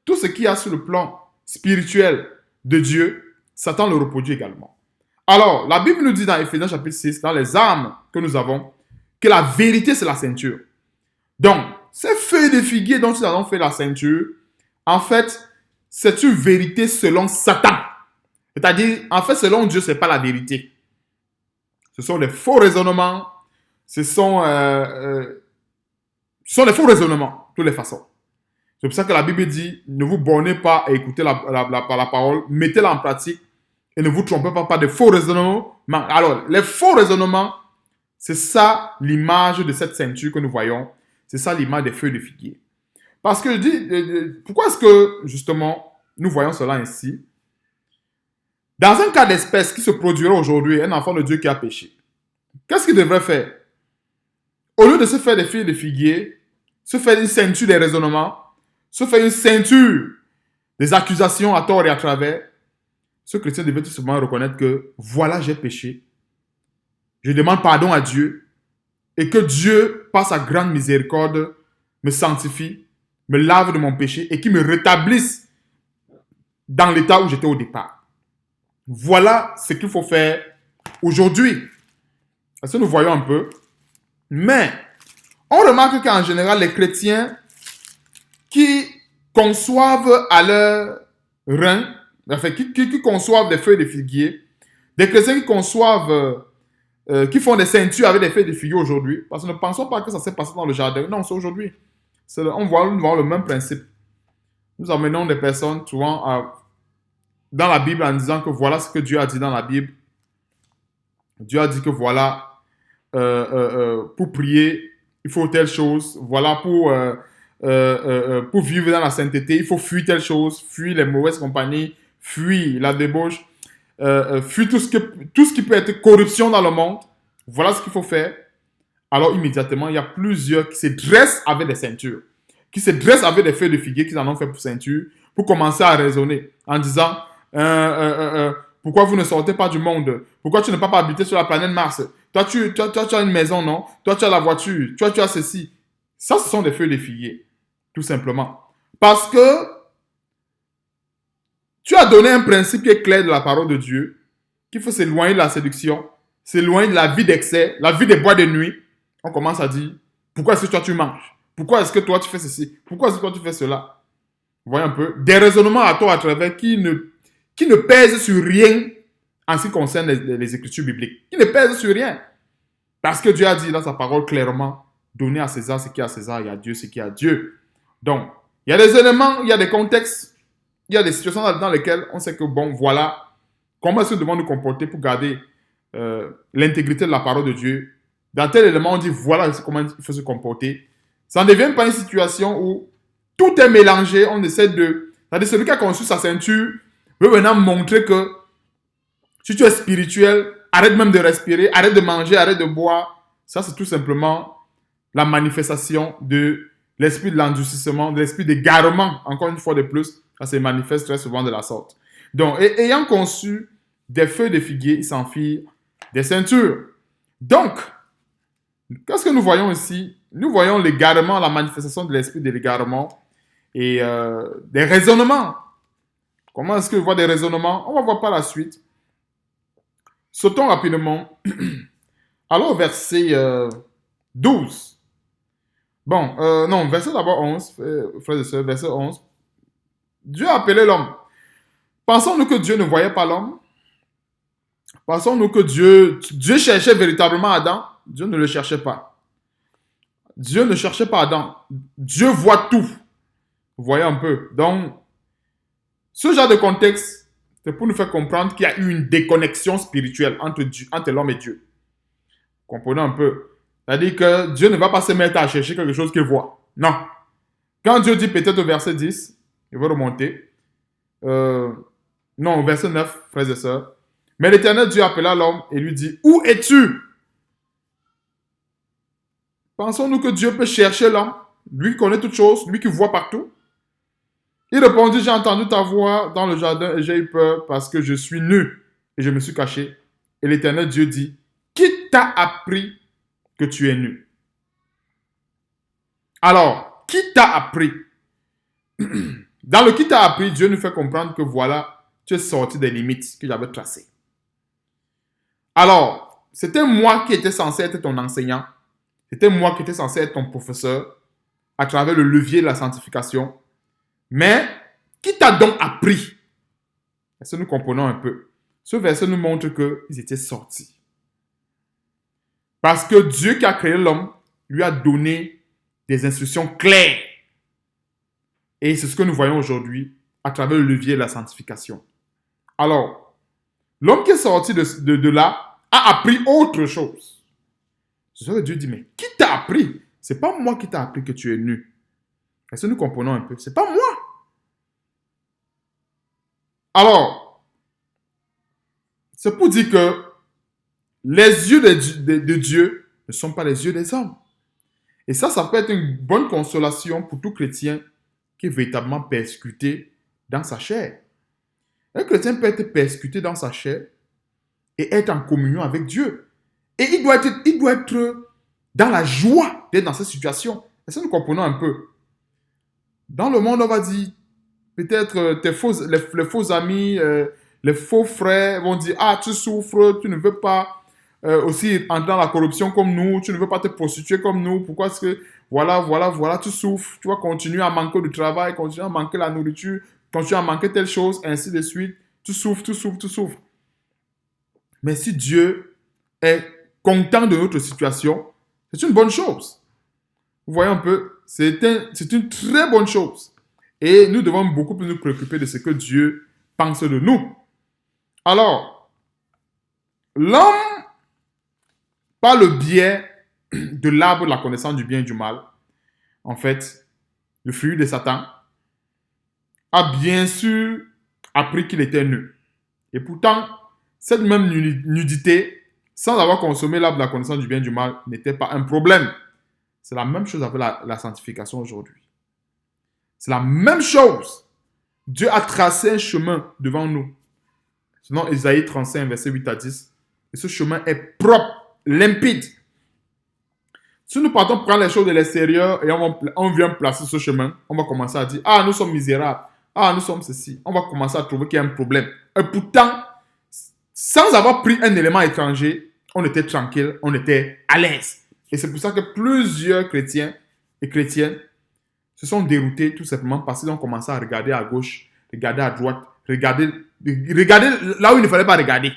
tout ce qu'il y a sur le plan spirituel de Dieu, Satan le reproduit également. Alors, la Bible nous dit dans Éphésiens chapitre 6, dans les armes que nous avons, que la vérité c'est la ceinture. Donc, ces feuilles de figuier dont ils en ont fait la ceinture, en fait, c'est une vérité selon Satan. C'est-à-dire, en fait, selon Dieu, ce n'est pas la vérité. Ce sont des faux raisonnements. Ce sont des faux raisonnements, de toutes les façons. C'est pour ça que la Bible dit, ne vous bornez pas à écouter la parole, mettez-la en pratique et ne vous trompez pas par de faux raisonnements. Alors, les faux raisonnements, c'est ça l'image de cette ceinture que nous voyons. C'est ça l'image des feuilles de figuier. Parce que je dis, pourquoi est-ce que, justement, nous voyons cela ainsi? Dans un cas d'espèce qui se produirait aujourd'hui, un enfant de Dieu qui a péché, qu'est-ce qu'il devrait faire? Au lieu de se faire des feuilles de figuier, se faire une ceinture des raisonnements, se faire une ceinture des accusations à tort et à travers, ce chrétien devait tout simplement reconnaître que voilà, j'ai péché. Je demande pardon à Dieu et que Dieu, par sa grande miséricorde, me sanctifie, me lave de mon péché et qu'il me rétablisse dans l'état où j'étais au départ. Voilà ce qu'il faut faire aujourd'hui. Est-ce que nous voyons un peu? Mais on remarque qu'en général, les chrétiens qui conçoivent à leur rein, enfin, qui conçoivent des feuilles de figuier, des chrétiens qui conçoivent, qui font des ceintures avec des feuilles de figuier aujourd'hui, parce que ne pensons pas que ça s'est passé dans le jardin. Non, c'est aujourd'hui. On voit le même principe. Nous amenons des personnes souvent dans la Bible en disant que voilà ce que Dieu a dit dans la Bible. Dieu a dit que voilà, pour prier, il faut telle chose. Voilà, pour vivre dans la sainteté, il faut fuir telle chose, fuir les mauvaises compagnies, fuir la débauche, fuir tout ce qui peut être corruption dans le monde. Voilà ce qu'il faut faire. Alors immédiatement, il y a plusieurs qui se dressent avec des ceintures, qui se dressent avec des feuilles de figuier qu'ils en ont fait pour ceinture, pour commencer à raisonner en disant pourquoi vous ne sortez pas du monde? Pourquoi tu ne peux pas habiter sur la planète Mars? Toi, tu as une maison, non? Toi, tu as la voiture. Toi, tu as ceci. Ça, ce sont des feuilles de figuier, tout simplement. Parce que tu as donné un principe qui est clair de la parole de Dieu, qu'il faut s'éloigner de la séduction, s'éloigner de la vie d'excès, la vie des bois de nuit. On commence à dire, pourquoi est-ce que toi tu manges? Pourquoi est-ce que toi tu fais ceci? Pourquoi est-ce que toi tu fais cela? Vous voyez un peu? Des raisonnements à tort à travers qui ne pèsent sur rien en ce qui concerne les écritures bibliques. Qui ne pèsent sur rien. Parce que Dieu a dit dans sa parole clairement, donnez à César ce qui est à César et à Dieu ce qui est à Dieu. Donc, il y a des éléments, il y a des contextes, il y a des situations dans lesquelles on sait que bon, voilà, comment est-ce que nous devons nous comporter pour garder l'intégrité de la parole de Dieu. Dans tel élément, on dit voilà comment il faut se comporter. Ça ne devient pas une situation où tout est mélangé, on essaie de C'est-à-dire, celui qui a conçu sa ceinture veut maintenant montrer que si tu es spirituel, arrête même de respirer, arrête de manger, arrête de boire. Ça, c'est tout simplement la manifestation de l'esprit de l'endurcissement, de l'esprit d'égarement, encore une fois de plus. Ça se manifeste très souvent de la sorte. Donc, ayant conçu des feuilles de figuier, il s'enfile des ceintures. Donc, qu'est-ce que nous voyons ici? Nous voyons l'égarement, la manifestation de l'esprit de l'égarement et des raisonnements. Comment est-ce que je vois des raisonnements? On va voir par la suite. Sautons rapidement. Alors, verset 12. Bon, non, verset d'abord 11, frères et sœurs, verset 11. Dieu a appelé l'homme. Pensons-nous que Dieu ne voyait pas l'homme? Pensons-nous que Dieu cherchait véritablement Adam? Dieu ne le cherchait pas. Dieu ne cherchait pas Adam. Dieu voit tout. Vous voyez un peu. Donc, ce genre de contexte, c'est pour nous faire comprendre qu'il y a eu une déconnexion spirituelle entre l'homme et Dieu. Comprenez un peu. C'est-à-dire que Dieu ne va pas se mettre à chercher quelque chose qu'il voit. Non. Quand Dieu dit peut-être au verset 10, il va remonter. Non, au verset 9, frères et sœurs. Mais l'Éternel Dieu appela l'homme et lui dit, où es-tu? Pensons-nous que Dieu peut chercher l'homme, lui qui connaît toutes choses, lui qui voit partout? Il répondit, j'ai entendu ta voix dans le jardin et j'ai eu peur parce que je suis nu et je me suis caché. Et l'Éternel Dieu dit, qui t'a appris que tu es nu? Alors, qui t'a appris? Dans le qui t'a appris, Dieu nous fait comprendre que voilà, tu es sorti des limites que j'avais tracées. Alors, c'était moi qui étais censé être ton enseignant. C'était moi qui étais censé être ton professeur à travers le levier de la sanctification. Mais, qui t'a donc appris? Est-ce que nous comprenons un peu? Ce verset nous montre qu'ils étaient sortis. Parce que Dieu qui a créé l'homme lui a donné des instructions claires. Et c'est ce que nous voyons aujourd'hui à travers le levier de la sanctification. Alors, l'homme qui est sorti de là a appris autre chose. C'est ce que Dieu dit, mais qui t'a appris? C'est pas moi qui t'a appris que tu es nu. Est-ce que nous comprenons un peu? C'est pas moi. Alors, c'est pour dire que les yeux de Dieu ne sont pas les yeux des hommes. Et ça peut être une bonne consolation pour tout chrétien qui est véritablement persécuté dans sa chair. Un chrétien peut être persécuté dans sa chair et être en communion avec Dieu. Et il doit être dans la joie d'être dans cette situation. Est-ce que nous comprenons un peu? Dans le monde, on va dire, peut-être les faux amis, les faux frères vont dire, ah, tu souffres, tu ne veux pas aussi entrer dans la corruption comme nous, tu ne veux pas te prostituer comme nous, pourquoi est-ce que, voilà, tu souffres, tu vas continuer à manquer du travail, continuer à manquer la nourriture, continuer à manquer telle chose, ainsi de suite, tu souffres. Mais si Dieu est content de notre situation, c'est une bonne chose. Vous voyez un peu, c'est une très bonne chose. Et nous devons beaucoup plus nous préoccuper de ce que Dieu pense de nous. Alors, l'homme, par le biais de l'arbre de la connaissance du bien et du mal, en fait, le fruit de Satan, a bien sûr appris qu'il était nu. Et pourtant, cette même nudité, sans avoir consommé l'arbre de la connaissance du bien et du mal, n'était pas un problème. C'est la même chose avec la sanctification aujourd'hui. C'est la même chose. Dieu a tracé un chemin devant nous. Selon Ésaïe 35, verset 8 à 10. Et ce chemin est propre, limpide. Si nous partons prendre les choses de l'extérieur et on vient placer ce chemin, on va commencer à dire, ah, nous sommes misérables. Ah, nous sommes ceci. On va commencer à trouver qu'il y a un problème. Et pourtant, sans avoir pris un élément étranger, on était tranquille, on était à l'aise. Et c'est pour ça que plusieurs chrétiens et chrétiennes se sont déroutés tout simplement parce qu'ils ont commencé à regarder à gauche, regarder à droite, regarder là où il ne fallait pas regarder.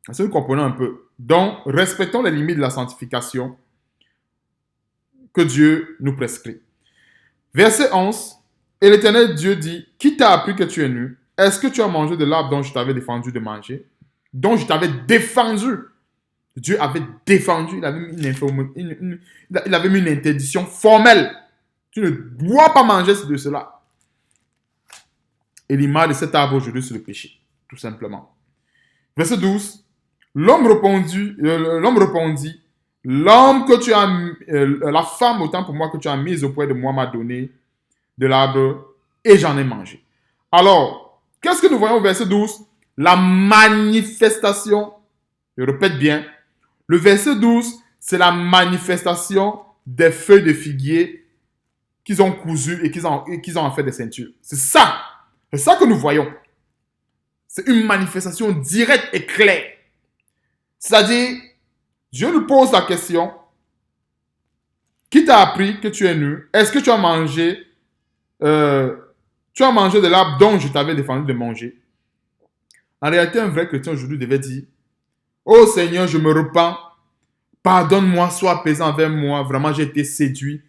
Est-ce que nous comprenons un peu? Donc, respectons les limites de la sanctification que Dieu nous prescrit. Verset 11. Et l'Éternel Dieu dit, qui t'a appris que tu es nu? Est-ce que tu as mangé de l'arbre dont je t'avais défendu de manger? Dont je t'avais défendu. Dieu avait défendu, il avait mis une interdiction formelle. Tu ne dois pas manger de cela. et l'image de cet arbre aujourd'hui, c'est le péché, tout simplement. Verset 12. L'homme répondit, l'homme que tu as, la femme autant pour moi que tu as mise auprès de moi m'a donné de l'arbre et j'en ai mangé. Alors, qu'est-ce que nous voyons au verset 12? La manifestation, je répète bien, le verset 12, c'est la manifestation des feuilles de figuier qu'ils ont cousues et qu'ils ont en fait des ceintures. C'est ça que nous voyons. C'est une manifestation directe et claire. C'est-à-dire, Dieu nous pose la question, qui t'a appris que tu es nu? Est-ce que tu as mangé de l'arbre dont je t'avais défendu de manger? En réalité, un vrai chrétien aujourd'hui devait dire, oh Seigneur, je me repens, pardonne-moi, sois apaisant envers moi, vraiment j'ai été séduit,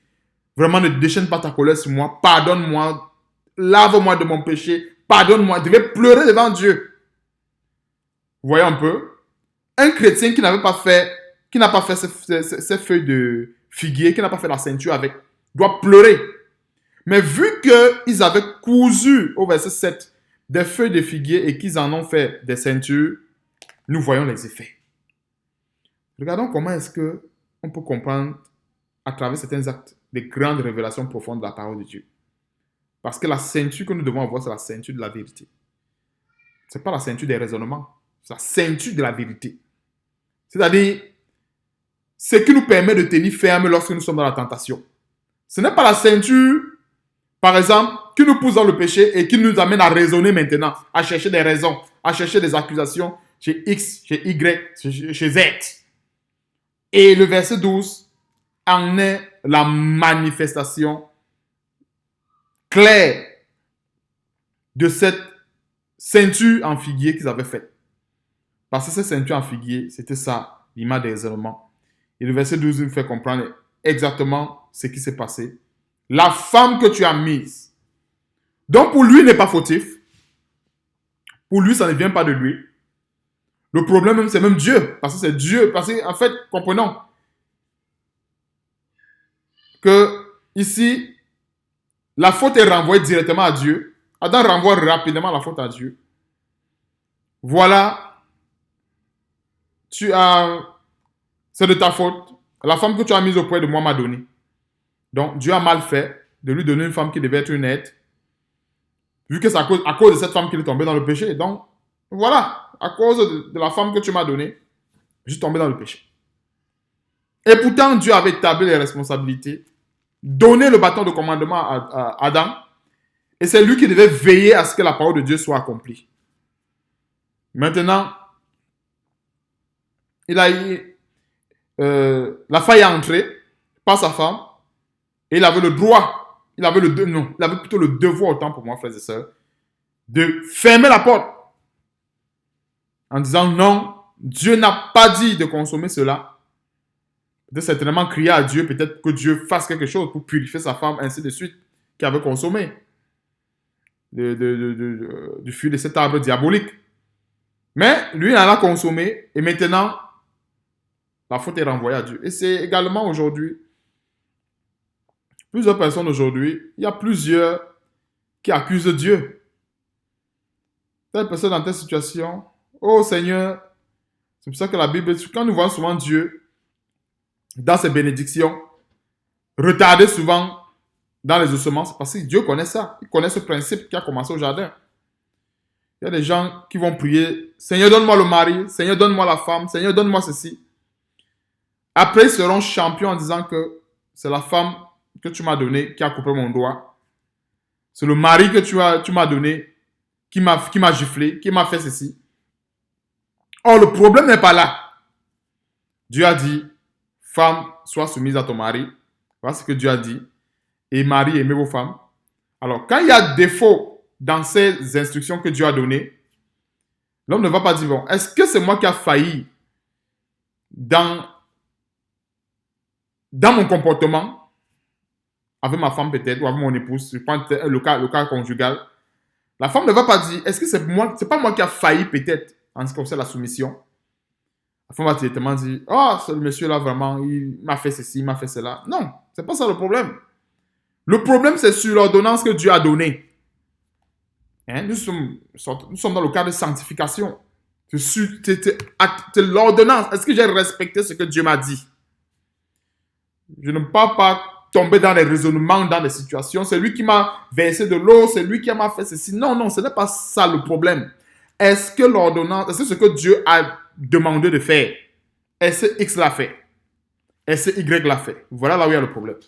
vraiment ne déchaîne pas ta colère sur moi, pardonne-moi, lave-moi de mon péché, pardonne-moi, il devait pleurer devant Dieu. Vous voyez un peu? Un chrétien qui n'a pas fait ces feuilles de figuier, qui n'a pas fait la ceinture avec, doit pleurer. Mais vu qu'ils avaient cousu, au verset 7, des feuilles de figuier et qu'ils en ont fait des ceintures, nous voyons les effets. Regardons comment est-ce qu'on peut comprendre à travers certains actes des grandes révélations profondes de la parole de Dieu. Parce que la ceinture que nous devons avoir, c'est la ceinture de la vérité. Ce n'est pas la ceinture des raisonnements, c'est la ceinture de la vérité. C'est-à-dire, ce qui nous permet de tenir ferme lorsque nous sommes dans la tentation. Ce n'est pas la ceinture, par exemple, qui nous pousse dans le péché et qui nous amène à raisonner maintenant, à chercher des raisons, à chercher des accusations chez X, chez Y, chez Z. Et le verset 12 en est la manifestation claire de cette ceinture en figuier qu'ils avaient faite. Parce que cette ceinture en figuier, c'était ça, l'image des raisonnements. Et le verset 12 nous fait comprendre exactement ce qui s'est passé. La femme que tu as mise. Donc pour lui, il n'est pas fautif. Pour lui, ça ne vient pas de lui. Le problème, c'est même Dieu. Parce que c'est Dieu. Parce qu'en fait, comprenons que ici, la faute est renvoyée directement à Dieu. Adam renvoie rapidement la faute à Dieu. Voilà. C'est de ta faute. La femme que tu as mise auprès de moi m'a donné. Donc, Dieu a mal fait de lui donner une femme qui devait être une aide. Vu que c'est à cause de cette femme qu'il est tombé dans le péché. Donc, voilà. À cause de la femme que tu m'as donnée, je suis tombé dans le péché. Et pourtant, Dieu avait établi les responsabilités, donné le bâton de commandement à Adam. Et c'est lui qui devait veiller à ce que la parole de Dieu soit accomplie. Maintenant, la femme est entrée par sa femme et il avait le droit, il avait plutôt le devoir, autant pour moi, frères et sœurs, de fermer la porte en disant non, Dieu n'a pas dit de consommer cela. Peut-être certainement crier à Dieu, peut-être que Dieu fasse quelque chose pour purifier sa femme, ainsi de suite, qui avait consommé du fruit de cet arbre diabolique. Mais lui, il en a consommé et maintenant, la faute est renvoyée à Dieu. Et c'est également aujourd'hui, plusieurs personnes aujourd'hui, il y a plusieurs qui accusent Dieu. Telle personne dans telle situation, oh Seigneur, c'est pour ça que la Bible, quand nous voyons souvent Dieu, dans ses bénédictions, retarder souvent dans les ossements, c'est parce que Dieu connaît ça. Il connaît ce principe qui a commencé au jardin. Il y a des gens qui vont prier, Seigneur, donne-moi le mari, Seigneur, donne-moi la femme, Seigneur, donne-moi ceci. Après, ils seront champions en disant que c'est la femme que tu m'as donnée qui a coupé mon doigt. C'est le mari que tu m'as donné qui m'a giflé, qui m'a fait ceci. Or, le problème n'est pas là. Dieu a dit, femme, sois soumise à ton mari. Voilà ce que Dieu a dit. Et mari, aimez vos femmes. Alors, quand il y a défaut dans ces instructions que Dieu a données, l'homme ne va pas dire, bon, est-ce que c'est moi qui a failli dans mon comportement avec ma femme peut-être, ou avec mon épouse, je prends le cas conjugal. La femme ne va pas dire, est-ce que c'est pas moi qui a failli peut-être en ce qui concerne la soumission. La femme va directement dire, oh, ce monsieur-là vraiment, il m'a fait ceci, il m'a fait cela. Non, c'est pas ça le problème. Le problème, c'est sur l'ordonnance que Dieu a donnée. Hein, nous sommes dans le cadre de sanctification. C'est l'ordonnance. Est-ce que j'ai respecté ce que Dieu m'a dit? Je ne peux pas tomber dans les raisonnements, dans les situations. C'est lui qui m'a versé de l'eau, c'est lui qui m'a fait ceci. Non, non, ce n'est pas ça le problème. Est-ce que l'ordonnance, est-ce que ce que Dieu a demandé de faire, est-ce que X l'a fait? Est-ce que Y l'a fait? Voilà là où il y a le problème.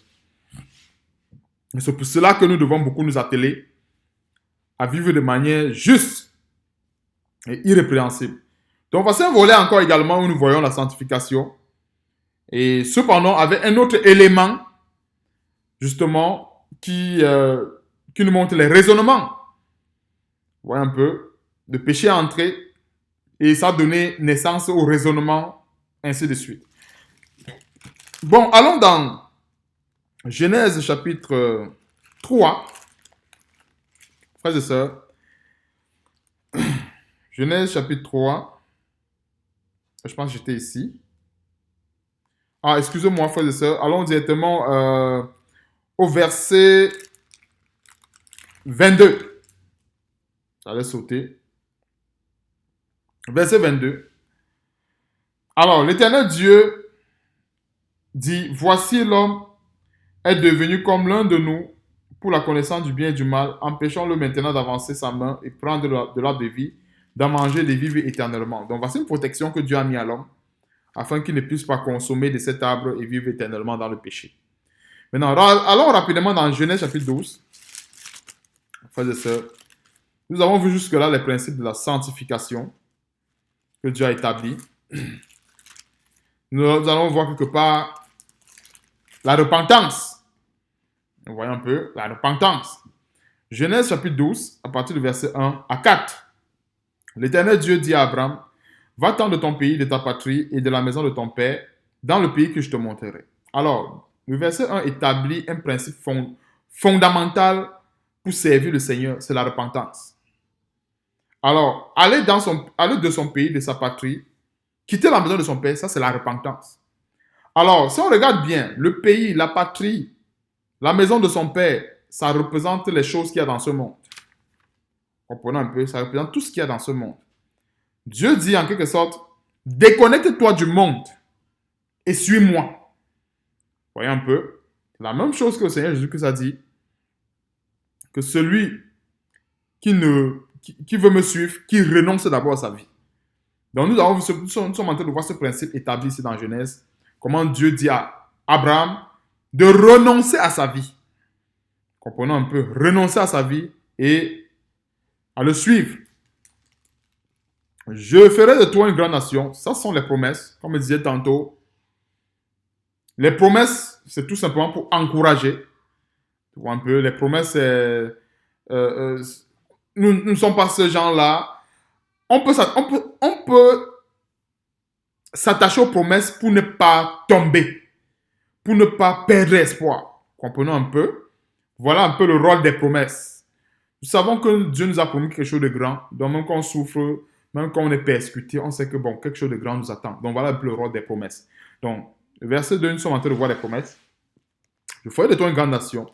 Et c'est pour cela que nous devons beaucoup nous atteler à vivre de manière juste et irrépréhensible. Donc, voici un volet encore également où nous voyons la sanctification. Et cependant, avec un autre élément, justement, qui nous montre les raisonnements. Vous voyez un peu, le péché est entré et ça a donné naissance au raisonnement, ainsi de suite. Bon, allons dans Genèse chapitre 3. Frères et sœurs, Genèse chapitre 3. Je pense que j'étais ici. Ah, excusez-moi, frères et sœurs. Allons directement au verset 22. J'allais sauter. Verset 22. Alors, l'Éternel Dieu dit, voici l'homme est devenu comme l'un de nous pour la connaissance du bien et du mal. Empêchons-le maintenant d'avancer sa main et prendre de l'arbre de vie, d'en manger et de vivre éternellement. Donc, voici une protection que Dieu a mis à l'homme afin qu'il ne puisse pas consommer de cet arbre et vivre éternellement dans le péché. Maintenant, allons rapidement dans Genèse chapitre 12. Frères et sœurs, nous avons vu jusque-là les principes de la sanctification que Dieu a établis. Nous allons voir quelque part la repentance. Vous voyez un peu la repentance. Genèse chapitre 12, à partir du verset 1 à 4. L'Éternel Dieu dit à Abraham, va-t'en de ton pays, de ta patrie et de la maison de ton père, dans le pays que je te montrerai. Alors, le verset 1 établit un principe fondamental pour servir le Seigneur, c'est la repentance. Alors, aller de son pays, de sa patrie, quitter la maison de son père, ça c'est la repentance. Alors, si on regarde bien, le pays, la patrie, la maison de son père, ça représente les choses qu'il y a dans ce monde. Comprenons un peu, ça représente tout ce qu'il y a dans ce monde. Dieu dit en quelque sorte, déconnecte-toi du monde et suis-moi. Voyez un peu, c'est la même chose que le Seigneur Jésus-Christ a dit, que celui qui veut me suivre, qui renonce d'abord à sa vie. Donc nous sommes en train de voir ce principe établi ici dans Genèse, comment Dieu dit à Abraham de renoncer à sa vie. Comprenons un peu, renoncer à sa vie et à le suivre. Je ferai de toi une grande nation. Ça sont les promesses, comme je disais tantôt. Les promesses, c'est tout simplement pour encourager. Tu vois un peu, les promesses, nous ne sommes pas ce genre-là. On peut s'attacher aux promesses pour ne pas tomber, pour ne pas perdre espoir. Comprenons un peu. Voilà un peu le rôle des promesses. Nous savons que Dieu nous a promis quelque chose de grand. Donc même quand on souffre, même quand on est persécuté, on sait que bon, quelque chose de grand nous attend. Donc voilà un peu le rôle des promesses. Donc, verset 2, nous sommes en train de voir les promesses. Je ferai de toi une grande nation.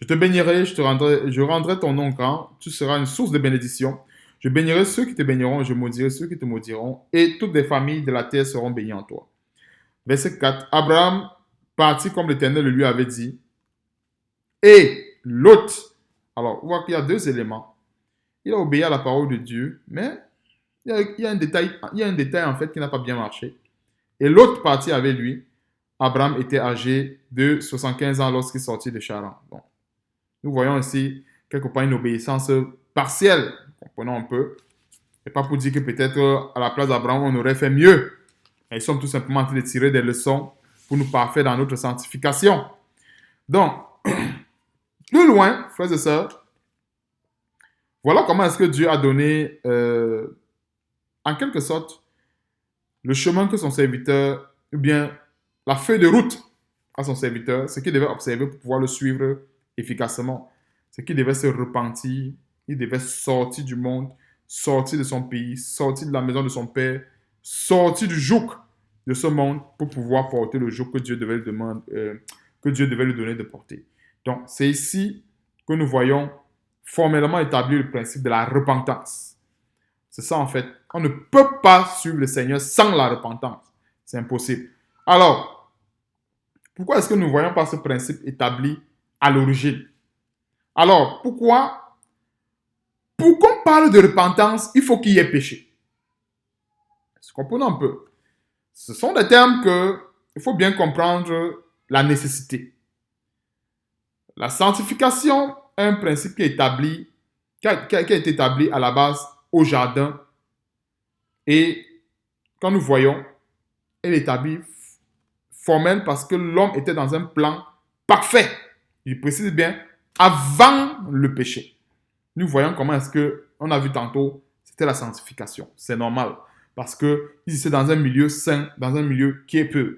Je te bénirai, je rendrai ton nom grand. Tu seras une source de bénédiction. Je bénirai ceux qui te béniront, je maudirai ceux qui te maudiront, et toutes les familles de la terre seront bénies en toi. Verset 4. Abraham partit comme l'Éternel le lui avait dit. Et Lot, alors on voit qu'il y a deux éléments. Il a obéi à la parole de Dieu, mais il y a un détail en fait qui n'a pas bien marché. Et Lot partit avec lui. Abraham était âgé de 75 ans lorsqu'il sortit de Charan. Bon. Nous voyons ici quelque part une obéissance partielle. Comprenons un peu. Et pas pour dire que peut-être à la place d'Abraham, on aurait fait mieux. Mais ils sont tout simplement en train de tirer des leçons pour nous parfaire dans notre sanctification. Donc, plus loin, frères et sœurs, voilà comment est-ce que Dieu a donné, en quelque sorte, le chemin que son serviteur, ou bien la feuille de route à son serviteur, ce qu'il devait observer pour pouvoir le suivre efficacement. C'est qu'il devait se repentir, il devait sortir du monde, sortir de son pays, sortir de la maison de son père, sortir du joug de ce monde pour pouvoir porter le joug que Dieu devait lui donner de porter. Donc, c'est ici que nous voyons formellement établi le principe de la repentance. C'est ça en fait. On ne peut pas suivre le Seigneur sans la repentance. C'est impossible. Alors, pourquoi est-ce que nous ne voyons pas ce principe établi à l'origine? Alors, pourquoi? Pour qu'on parle de repentance, il faut qu'il y ait péché. Comprenons un peu. Ce sont des termes qu'il faut bien comprendre la nécessité. La sanctification est un principe qui a été établi à la base au jardin. Et quand nous voyons, elle est établie formelle parce que l'homme était dans un plan parfait. Il précise bien, avant le péché. Nous voyons comment est-ce que, on a vu tantôt, c'était la sanctification. C'est normal. Parce que c'est dans un milieu saint, dans un milieu qui est pur.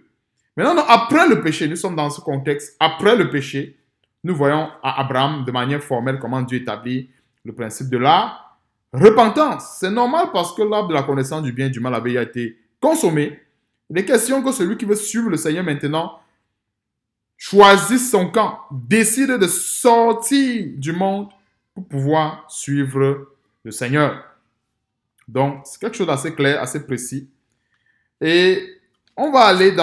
Maintenant, après le péché, nous sommes dans ce contexte. Après le péché, nous voyons à Abraham de manière formelle comment Dieu établit le principe de la repentance. C'est normal parce que l'arbre de la connaissance du bien et du mal avait été consommé. Il est question que celui qui veut suivre le Seigneur maintenant choisisse son camp, décide de sortir du monde pour pouvoir suivre le Seigneur. Donc, c'est quelque chose d'assez clair, assez précis. Et on va aller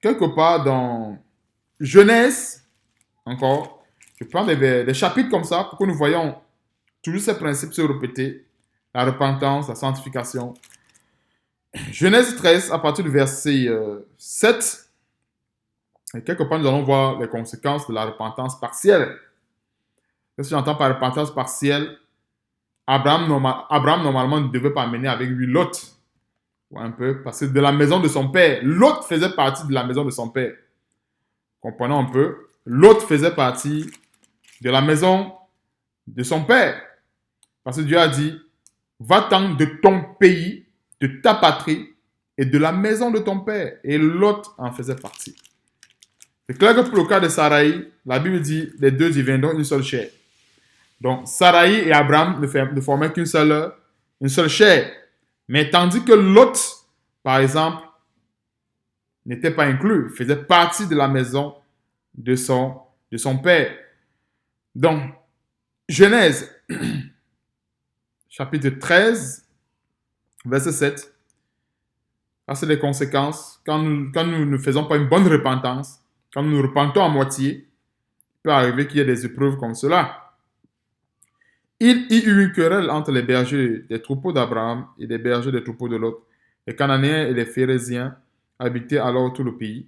quelque part dans Genèse, encore. Je prends des chapitres comme ça pour que nous voyons toujours ces principes se répéter. La repentance, la sanctification. Genèse 13, à partir du verset 7. Et quelque part, nous allons voir les conséquences de la repentance partielle. Qu'est-ce que j'entends par repentance partielle? Abraham, normalement, ne devait pas amener avec lui Lot. Un peu, parce que de la maison de son père, Lot faisait partie de la maison de son père. Comprenons un peu. Lot faisait partie de la maison de son père. Parce que Dieu a dit, va-t'en de ton pays, de ta patrie et de la maison de ton père. Et Lot en faisait partie. C'est clair que pour le cas de Saraï, la Bible dit, les deux deviendront une seule chair. Donc, Saraï et Abraham ne formaient qu'une seule chair. Mais tandis que Lot, par exemple, n'était pas inclus, faisait partie de la maison de son père. Donc, Genèse, chapitre 13, verset 7. Ça, c'est les conséquences. Quand nous ne faisons pas une bonne repentance, quand nous nous repentons à moitié, il peut arriver qu'il y ait des épreuves comme cela. Il y eut une querelle entre les bergers des troupeaux d'Abraham et les bergers des troupeaux de Lot. Les Cananéens et les Phérésiens habitaient alors tout le pays.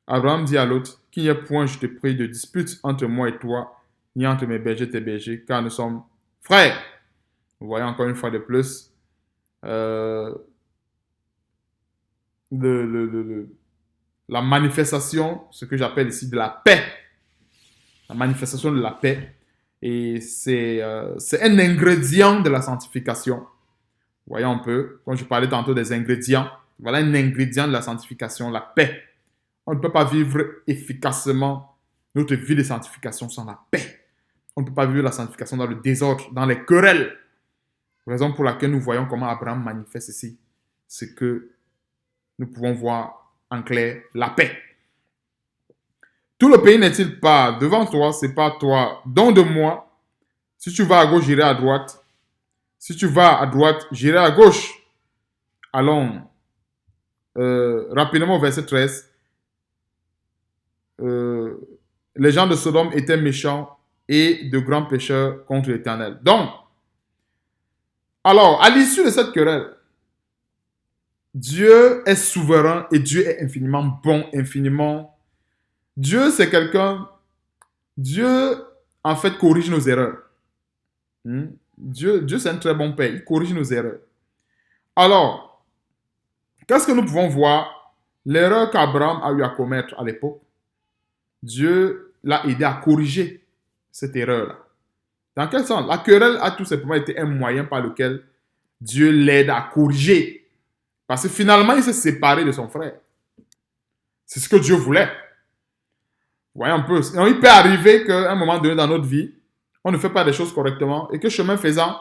Abraham dit à Lot, qu'il n'y ait point, je te prie, de dispute entre moi et toi, ni entre mes bergers et tes bergers, car nous sommes frères. Vous voyez encore une fois de plus la manifestation, ce que j'appelle ici de la paix. La manifestation de la paix. Et c'est un ingrédient de la sanctification. Voyons un peu, quand je parlais tantôt des ingrédients, voilà un ingrédient de la sanctification, la paix. On ne peut pas vivre efficacement notre vie de sanctification sans la paix. On ne peut pas vivre la sanctification dans le désordre, dans les querelles. Raison pour laquelle nous voyons comment Abraham manifeste ici, c'est que nous pouvons voir en clair la paix. Tout le pays n'est-il pas devant toi, c'est pas toi, donc de moi. Si tu vas à gauche, j'irai à droite. Si tu vas à droite, j'irai à gauche. Allons rapidement au verset 13. Les gens de Sodome étaient méchants et de grands pécheurs contre l'Éternel. Donc, alors, à l'issue de cette querelle, Dieu est souverain et Dieu est infiniment bon, infiniment. Dieu, c'est quelqu'un. Dieu, en fait, corrige nos erreurs. Dieu, c'est un très bon père. Il corrige nos erreurs. Alors, qu'est-ce que nous pouvons voir? L'erreur qu'Abraham a eu à commettre à l'époque, Dieu l'a aidé à corriger cette erreur-là. Dans quel sens? La querelle a tout simplement été un moyen par lequel Dieu l'aide à corriger. Parce que finalement, il s'est séparé de son frère. C'est ce que Dieu voulait. Vous voyez un peu. Donc, il peut arriver qu'à un moment donné dans notre vie, on ne fait pas des choses correctement et que chemin faisant,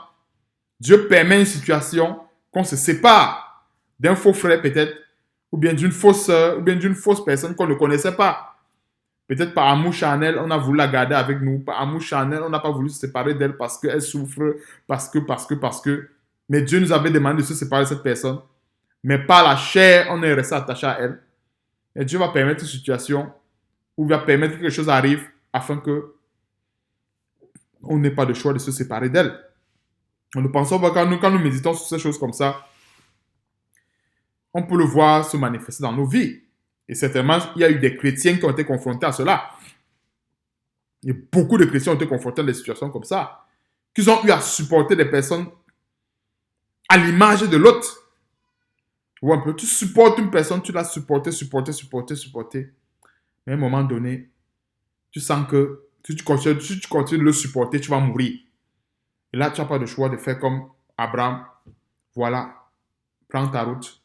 Dieu permet une situation qu'on se sépare d'un faux frère peut-être, ou bien d'une fausse sœur, ou bien d'une fausse personne qu'on ne connaissait pas. Peut-être par amour charnel, on a voulu la garder avec nous. Par amour charnel, on n'a pas voulu se séparer d'elle parce qu'elle souffre, parce que. Mais Dieu nous avait demandé de se séparer de cette personne. Mais par la chair, on est resté attaché à elle. Et Dieu va permettre une situation où il va permettre que quelque chose arrive afin que on n'ait pas de choix de se séparer d'elle. Nous pensons pas quand nous méditons sur ces choses comme ça, on peut le voir se manifester dans nos vies. Et certainement, il y a eu des chrétiens qui ont été confrontés à cela. Et beaucoup de chrétiens ont été confrontés à des situations comme ça, qu'ils ont eu à supporter des personnes à l'image de l'autre. Tu vois un peu, tu supportes une personne, tu l'as supporté. Mais à un moment donné, tu sens que si tu continues de le supporter, tu vas mourir. Et là, tu n'as pas de choix de faire comme Abraham. Voilà, prends ta route.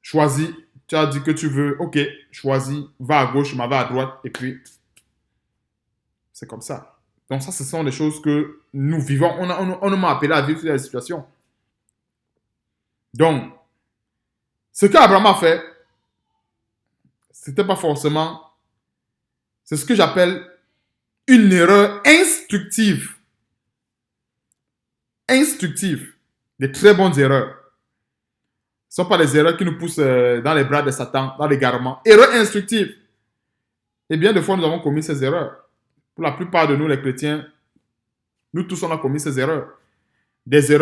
Choisis, tu as dit que tu veux, ok, choisis, va à gauche, va à droite, et puis c'est comme ça. Donc ça, ce sont des choses que nous vivons. On nous m'a appelé à vivre sur la situation. Donc, ce qu'Abraham a fait, c'était pas forcément, c'est ce que j'appelle une erreur instructive. Instructive. Des très bonnes erreurs. Ce ne sont pas des erreurs qui nous poussent dans les bras de Satan, dans l'égarement. Erreurs instructives. Et bien de fois, nous avons commis ces erreurs. Pour la plupart de nous, les chrétiens, nous tous, on a commis ces erreurs. Des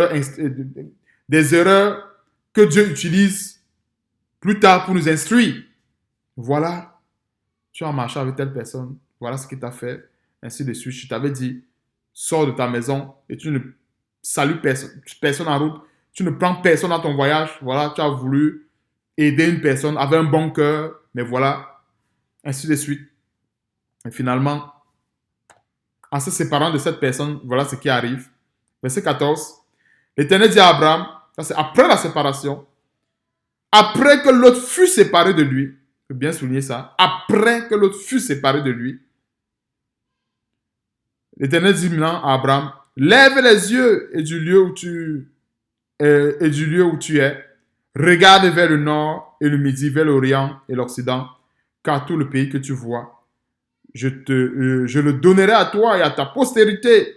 erreurs que Dieu utilise plus tard pour nous instruire. Voilà, tu as marché avec telle personne. Voilà ce qu'il t'a fait. Ainsi de suite. Je t'avais dit, sors de ta maison et tu ne salues personne en route. Tu ne prends personne dans ton voyage. Voilà, tu as voulu aider une personne avec un bon cœur. Mais voilà, ainsi de suite. Et finalement, en se séparant de cette personne, voilà ce qui arrive. Verset 14. L'Éternel dit à Abraham, ça c'est après la séparation, après que l'autre fut séparé de lui, il faut bien souligner ça, après que l'autre fut séparé de lui, l'Éternel dit maintenant à Abraham, lève les yeux et du lieu où tu es, regarde vers le nord et le midi, vers l'orient et l'occident, car tout le pays que tu vois, je le donnerai à toi et à ta postérité.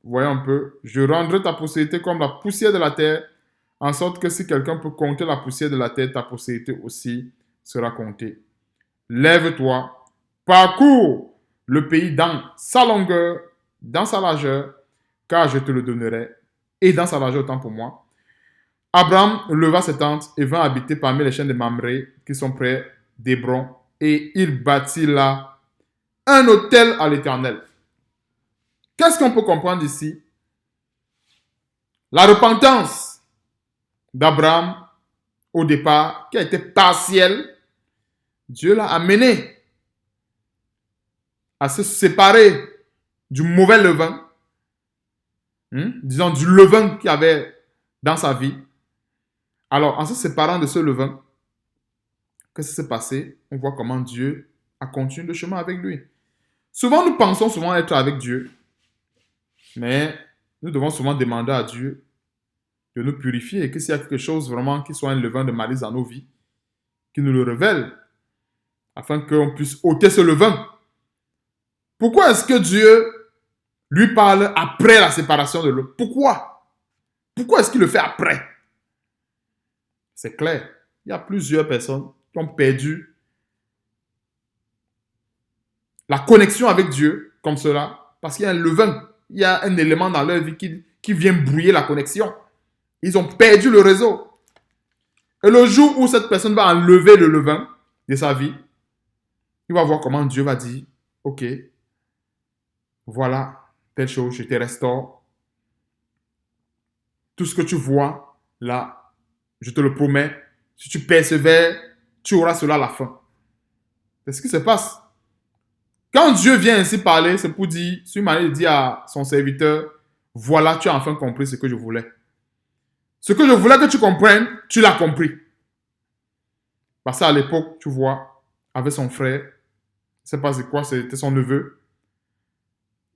Voyons un peu. Je rendrai ta postérité comme la poussière de la terre, en sorte que si quelqu'un peut compter la poussière de la terre, ta postérité aussi sera comptée. Lève-toi, parcours le pays dans sa longueur, dans sa largeur, car je te le donnerai, et dans sa largeur autant pour moi. Abraham leva ses tentes et vint habiter parmi les chaînes de Mamré qui sont près d'Hébron, et il bâtit là un autel à l'Éternel. Qu'est-ce qu'on peut comprendre ici? La repentance d'Abraham au départ, qui a été partielle, Dieu l'a amené à se séparer du mauvais levain, disons du levain qu'il y avait dans sa vie. Alors, en se séparant de ce levain, qu'est-ce qui s'est passé? On voit comment Dieu a continué le chemin avec lui. Souvent, nous pensons souvent être avec Dieu, mais nous devons souvent demander à Dieu de nous purifier et que s'il y a quelque chose vraiment qui soit un levain de malice dans nos vies, qu'il nous le révèle, afin qu'on puisse ôter ce levain. Pourquoi est-ce que Dieu lui parle après la séparation de l'autre? Pourquoi? Pourquoi est-ce qu'il le fait après? C'est clair. Il y a plusieurs personnes qui ont perdu la connexion avec Dieu comme cela, parce qu'il y a un levain, il y a un élément dans leur vie qui vient brouiller la connexion. Ils ont perdu le réseau. Et le jour où cette personne va enlever le levain de sa vie, il va voir comment Dieu va dire, ok, voilà, telle chose, je te restaure. Tout ce que tu vois, là, je te le promets, si tu persévères, tu auras cela à la fin. C'est ce qui se passe. Quand Dieu vient ainsi parler, c'est pour dire, c'est une manière de dire à son serviteur, voilà, tu as enfin compris ce que je voulais. Ce que je voulais que tu comprennes, tu l'as compris. Parce qu'à l'époque, tu vois, avec son frère, je ne sais pas c'est quoi, c'était son neveu.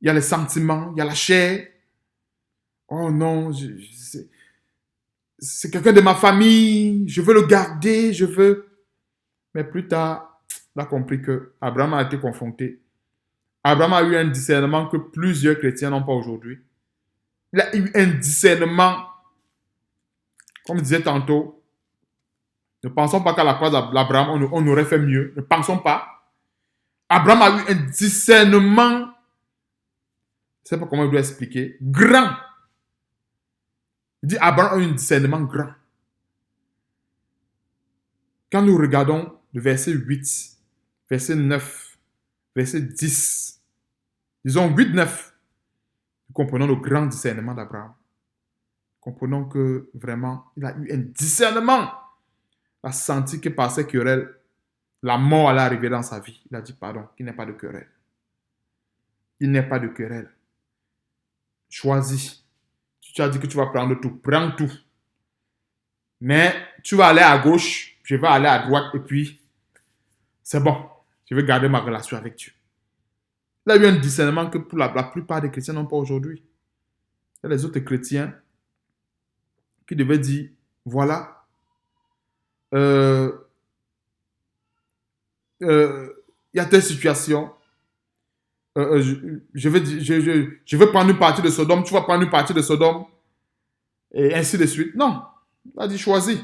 Il y a les sentiments, il y a la chair. Oh non, c'est quelqu'un de ma famille, je veux le garder, je veux. Mais plus tard, il a compris que Abraham a été confronté. Abraham a eu un discernement que plusieurs chrétiens n'ont pas aujourd'hui. Il a eu un discernement, comme je disais tantôt, ne pensons pas qu'à la place d'Abraham, on aurait fait mieux. Ne pensons pas. Abraham a eu un discernement, je ne sais pas comment je dois expliquer, grand. Il dit Abraham a eu un discernement grand. Quand nous regardons le verset 8, verset 9, verset 10, disons 8, 9, nous comprenons le grand discernement d'Abraham. Comprenons que vraiment, il a eu un discernement. Il a senti que par ces querelles, la mort allait arriver dans sa vie. Il a dit pardon, qu'il n'y ait pas de querelle. Il n'y a pas de querelle. Choisis. Si tu as dit que tu vas prendre tout, prends tout. Mais tu vas aller à gauche, je vais aller à droite et puis c'est bon. Je vais garder ma relation avec Dieu. Il a eu un discernement que pour la plupart des chrétiens n'ont pas aujourd'hui. Il y a les autres chrétiens qui devaient dire, voilà, il y a telle situation, je vais prendre une partie de Sodome, tu vas prendre une partie de Sodome, et ainsi de suite. Non, il a dit choisis.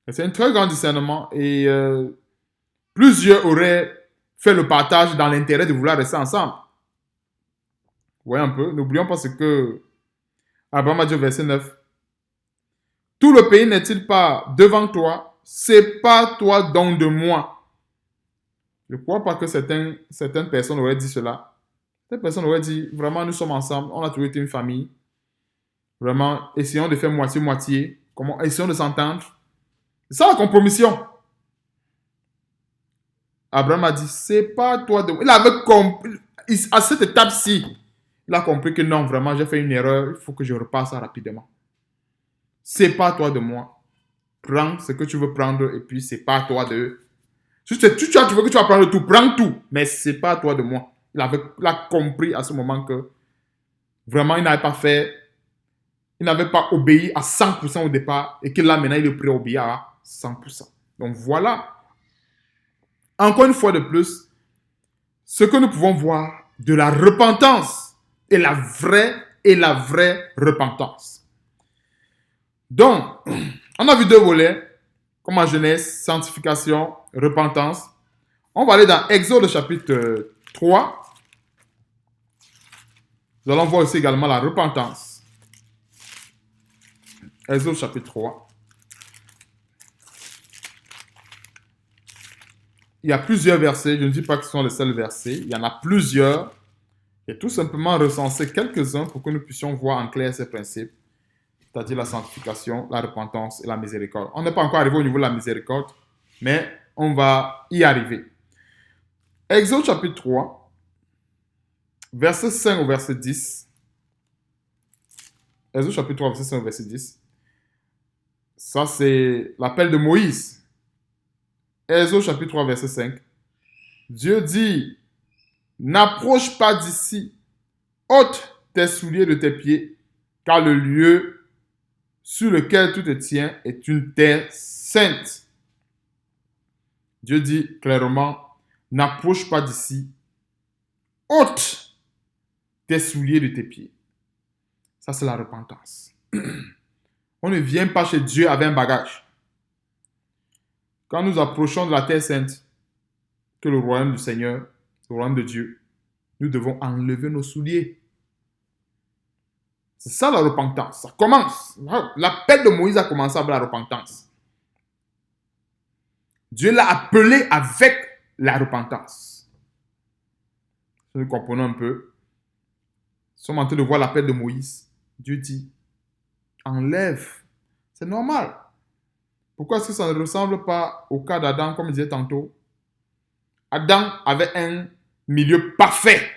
C'est un très grand discernement et plusieurs auraient fait le partage dans l'intérêt de vouloir rester ensemble. Vous voyez un peu, n'oublions pas ce que Abraham a dit au verset 9. Tout le pays n'est-il pas devant toi? Sépare-toi donc de moi. Je ne crois pas que certaines personnes auraient dit cela. Certaines personnes auraient dit, vraiment, nous sommes ensemble, on a toujours été une famille. Vraiment, essayons de faire moitié-moitié. Essayons de s'entendre. C'est ça la compromission. Abraham a dit, sépare-toi de moi. Il avait compris, à cette étape-ci, il a compris que non, vraiment, j'ai fait une erreur, il faut que je repasse ça rapidement. Sépare-toi de moi. Prends ce que tu veux prendre et puis sépare-toi de... Si tu veux que tu vas prendre tout, prends tout, mais sépare-toi de moi. Il a compris à ce moment que vraiment, il n'avait pas obéi à 100% au départ et que là, maintenant, il est prêt à obéir à 100%. Donc voilà, encore une fois de plus, ce que nous pouvons voir de la repentance et la vraie repentance. Donc, on a vu deux volets, comme en Genèse, sanctification, repentance. On va aller dans Exode chapitre 3. Nous allons voir aussi également la repentance. Exode chapitre 3. Il y a plusieurs versets, je ne dis pas que ce sont les seuls versets, il y en a plusieurs. J'ai tout simplement recensé quelques-uns pour que nous puissions voir en clair ces principes, c'est-à-dire la sanctification, la repentance et la miséricorde. On n'est pas encore arrivé au niveau de la miséricorde, mais on va y arriver. Exode chapitre 3, verset 5 au verset 10. Exode chapitre 3, verset 5 au verset 10. Ça, c'est l'appel de Moïse. Exode chapitre 3, verset 5. Dieu dit, n'approche pas d'ici, ôte tes souliers de tes pieds, car le lieu sur lequel tu te tiens est une terre sainte. Dieu dit clairement, n'approche pas d'ici, ôte tes souliers de tes pieds. Ça, c'est la repentance. On ne vient pas chez Dieu avec un bagage. Quand nous approchons de la terre sainte, que le royaume du Seigneur, le royaume de Dieu, nous devons enlever nos souliers. C'est ça la repentance. Ça commence. L'appel de Moïse a commencé avec la repentance. Dieu l'a appelé avec la repentance. Si nous comprenons un peu, nous sommes en train de voir l'appel de Moïse. Dieu dit, enlève. C'est normal. Pourquoi est-ce que ça ne ressemble pas au cas d'Adam, comme je disais tantôt? Adam avait un milieu parfait.